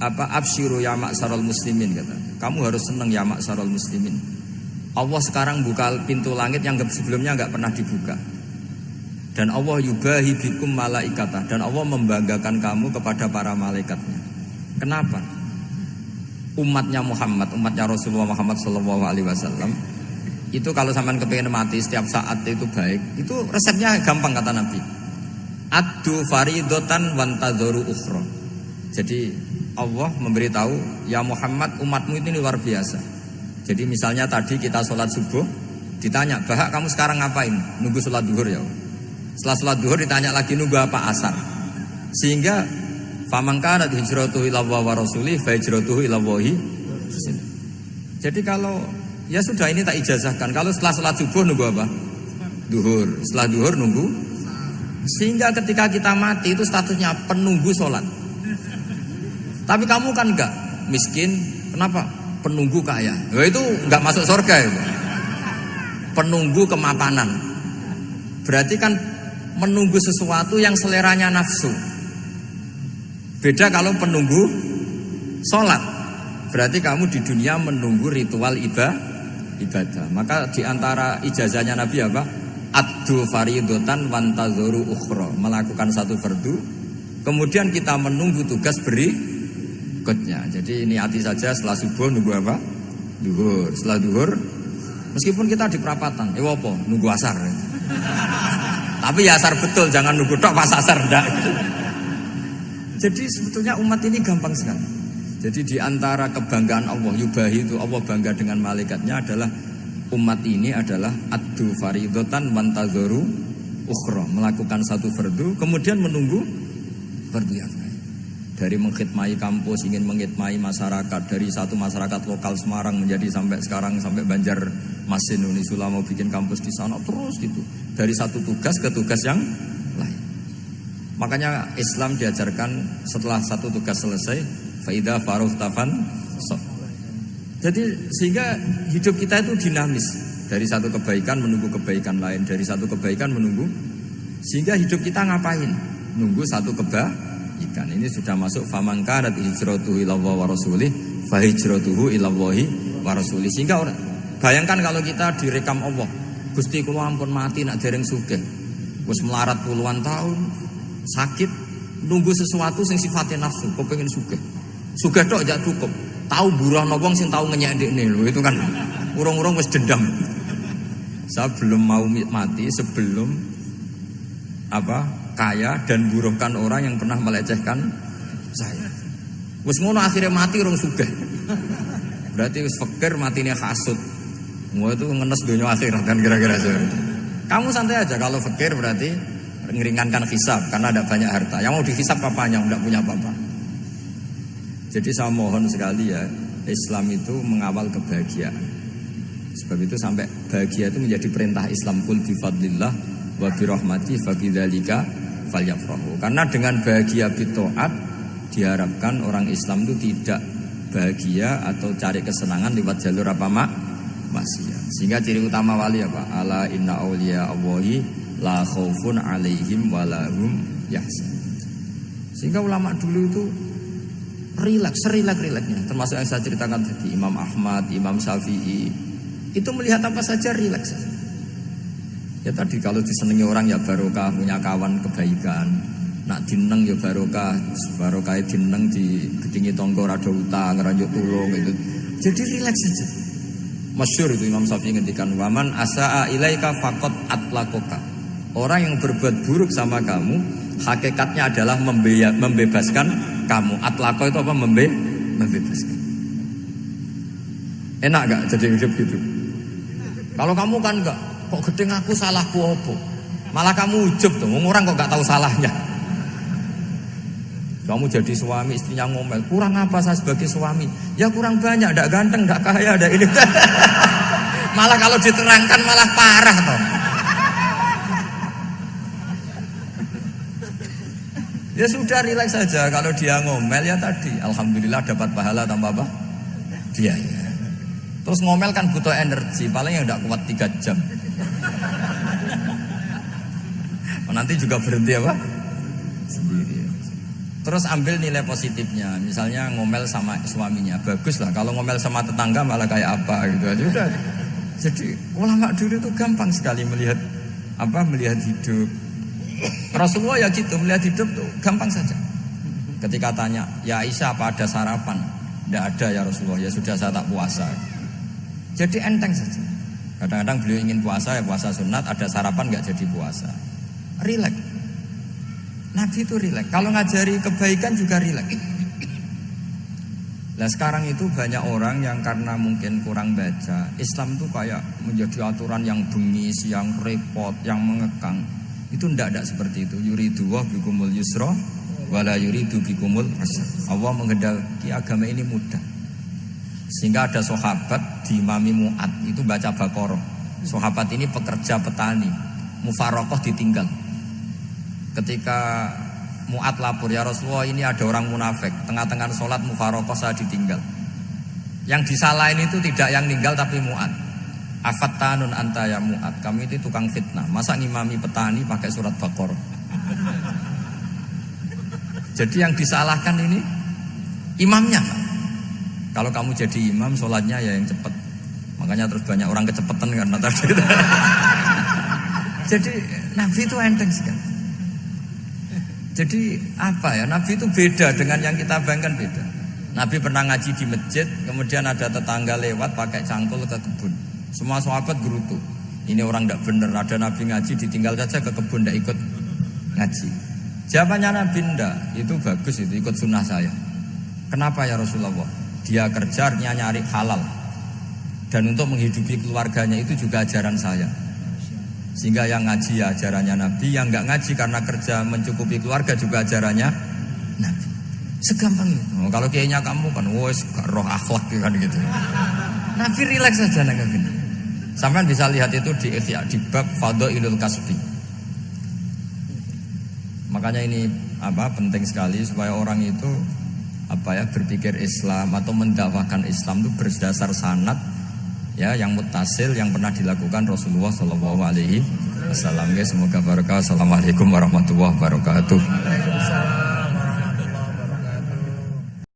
absyiru ya ma'syaral muslimin, kata. Kamu harus senang ya ma'syaral muslimin. Allah sekarang buka pintu langit yang sebelumnya enggak pernah dibuka. Dan Allah yubahi bikum malaikata, dan Allah membanggakan kamu kepada para malaikatnya. Kenapa? Umatnya Muhammad, umatnya Rasulullah Muhammad SAW itu kalau sampean kepengin mati setiap saat itu baik, itu resepnya gampang kata Nabi. Addu faridotan wantadzoru ukhra. Jadi Allah memberitahu, ya Muhammad, umatmu ini luar biasa. Jadi misalnya tadi kita sholat subuh, ditanya, Bahak kamu sekarang ngapain? Nunggu sholat duhur ya. Setelah sholat duhur ditanya lagi nunggu apa asar. Sehingga famangkana hijratuhu ila wa rasulih fa hijratuhu ila wahi. Jadi kalau ya sudah ini tak ijazahkan. Kalau setelah sholat subuh nunggu apa? Duhur. Setelah duhur nunggu. Sehingga ketika kita mati itu statusnya penunggu sholat. Tapi kamu kan enggak miskin. Kenapa? Penunggu kaya. Ya itu enggak masuk surga itu. Penunggu kemapanan. Berarti kan menunggu sesuatu yang seleranya nafsu. Beda kalau penunggu sholat. Berarti kamu di dunia menunggu ritual ibadah. Maka diantara ijazahnya Nabi apa? Addu faridotan wantadzoru ukhra. Melakukan satu fardu, kemudian kita menunggu tugas berikutnya. Jadi niati saja setelah subuh nunggu apa? Duhur. Setelah duhur, meskipun kita di perapatan, apa? Nunggu asar. Tapi ya asar betul, jangan nunggu tok pas asar ndak. Jadi sebetulnya umat ini gampang sekali. Jadi di antara kebanggaan Allah, yubahi itu Allah bangga dengan malaikatnya adalah umat ini adalah addu faridotan wantadzoru ukhra, melakukan satu fardu kemudian menunggu fardu yang lain. Dari mengkhidmati kampus, ingin mengkhidmati masyarakat, dari satu masyarakat lokal Semarang menjadi sampai sekarang sampai Banjarmasin, Unisula mau bikin kampus di sana terus gitu. Dari satu tugas ke tugas yang lain. Makanya Islam diajarkan setelah satu tugas selesai, faida faruhtafan. Jadi sehingga hidup kita itu dinamis. Dari satu kebaikan menunggu kebaikan lain, dari satu kebaikan menunggu. Sehingga hidup kita ngapain? Nunggu satu kebaikan. Ini sudah masuk famangkanat hijratuhu ila wa rasulih fa hijratuhu ila Allahi wa rasulih. Sehingga bayangkan kalau kita direkam Allah, Gusti kula ampun mati nak dereng sugih. Wis melarat puluhan tahun, sakit, nunggu sesuatu sing sifatnya nafsu, kepengin sugih. Sugih tok jak cukup. Tahu buruhno wong sing tahu ngenyek ndekne lho, itu kan urung-urung wis dendam. Saya belum mau mati sebelum kaya dan buruhkan orang yang pernah melecehkan saya. Wis ngono akhirnya mati urung sugih. Berarti wis fakir matine hasud. Mau itu ngenes dunia akhirat kan kira-kira seperti. Kamu santai aja kalau fakir berarti meringankan hisab karena ada banyak harta. Yang mau dihisab apanya, enggak punya apa-apa. Jadi saya mohon sekali ya, Islam itu mengawal kebahagiaan. Sebab itu sampai bahagia itu menjadi perintah Islam, kul bi fadlillah wa bi rahmati fa bidzalika falyafrahu. Karena dengan bahagia bi taat diharapkan orang Islam itu tidak bahagia atau cari kesenangan lewat jalur maksiat. Sehingga ciri utama wali apa? Ala inna auliya Allahi la khaufun alaihim wa lahum yahzanun. Sehingga ulama dulu itu rileks-rileksnya. Termasuk yang saya ceritakan tadi, Imam Ahmad, Imam Syafi'i, itu melihat apa saja rileks. Ya tadi kalau disenangi orang ya barokah, punya kawan kebaikan. Nak dineng ya barokah dineng di gedingi tonggo rada utang, ngeranjuk tulung itu. Jadi rileks saja. Masyhur itu Imam Syafi'i ngendikan, "Waman asaa ilaika faqad atlakoka." Orang yang berbuat buruk sama kamu, hakikatnya adalah membebaskan kamu. Atlako itu apa? Membebaskan. Enak gak jadi hidup gitu? Kalau kamu kan enggak, kok gedeng aku salahku apa? Malah kamu ujub tuh, orang kok gak tahu salahnya. Kamu jadi suami, istrinya ngomel, kurang apa saya sebagai suami? Ya kurang banyak, ndak ganteng, ndak kaya, ndak ini. Malah kalau diterangkan malah parah toh. Ya sudah rileks saja. Kalau dia ngomel ya tadi, alhamdulillah dapat pahala tambah apa? Dia ya. Terus ngomel kan butuh energi, paling yang ndak kuat 3 jam. Nanti juga berhenti apa? Sendiri. Terus ambil nilai positifnya. Misalnya ngomel sama suaminya, bagus lah. Kalau ngomel sama tetangga malah kayak apa gitu aja udah. Jadi ulama dulu itu gampang sekali melihat hidup. Rasulullah ya gitu, melihat hidup tuh gampang saja. Ketika tanya, "Ya Aisyah, apa ada sarapan?" "Tidak ada ya Rasulullah." "Ya sudah, saya tak puasa." Jadi enteng saja. Kadang-kadang beliau ingin puasa, ya puasa sunat, ada sarapan nggak jadi puasa. Rileks. Nabi itu rileks. Kalau ngajari kebaikan juga rileks. Nah sekarang itu banyak orang yang karena mungkin kurang baca, Islam itu kayak menjadi aturan yang bengis, yang repot, yang mengekang. Itu tidak seperti itu. Yuridu wa bikumul yusra wala yuridu bikumul usra. Allah menghendaki agama ini mudah. Sehingga ada sahabat di Imami Mu'ad itu baca Baqarah. Sahabat ini pekerja petani, mufarokoh ditinggal. Ketika Mu'ad lapor, "Ya Rasulullah, ini ada orang munafik, tengah-tengah sholat mufarokoh saya ditinggal." Yang disalahin itu tidak yang tinggal tapi Mu'ad. "Afattanun anta ya Mu'ad, kami itu tukang fitnah. Masa ngimami petani pakai surat Baqarah?" Jadi yang disalahkan ini imamnya. Kalau kamu jadi imam, sholatnya ya yang cepat. Makanya terus banyak orang kecepatan karena tadi. Jadi Nabi itu enteng sekali. Jadi apa ya? Nabi itu beda dengan yang kita bayangkan, beda. Nabi pernah ngaji di masjid, kemudian ada tetangga lewat pakai cangkul ke kebun. Semua sahabat gerutu. Ini orang tidak benar. Ada Nabi ngaji ditinggal saja ke kebun, tidak ikut ngaji. Jawabannya Nabi, "Tidak, itu bagus, itu ikut sunnah saya." "Kenapa ya Rasulullah?" "Dia kerjanya nyari halal, dan untuk menghidupi keluarganya itu juga ajaran saya. Sehingga yang ngaji ya ajarannya Nabi, yang nggak ngaji karena kerja mencukupi keluarga juga ajarannya Nabi." Segampang itu. Kalau kayaknya kamu kan, wes roh akhlak kan gitu. Nabi rileks saja Nabi. Sampai bisa lihat itu di Ihya, di bab Fadhailul Kasbi. Makanya ini penting sekali supaya orang itu berpikir Islam atau mendakwahkan Islam itu berdasar sanad ya yang muttasil yang pernah dilakukan Rasulullah sallallahu alaihi wasallam. Semoga barokah. Assalamualaikum warahmatullahi wabarakatuh.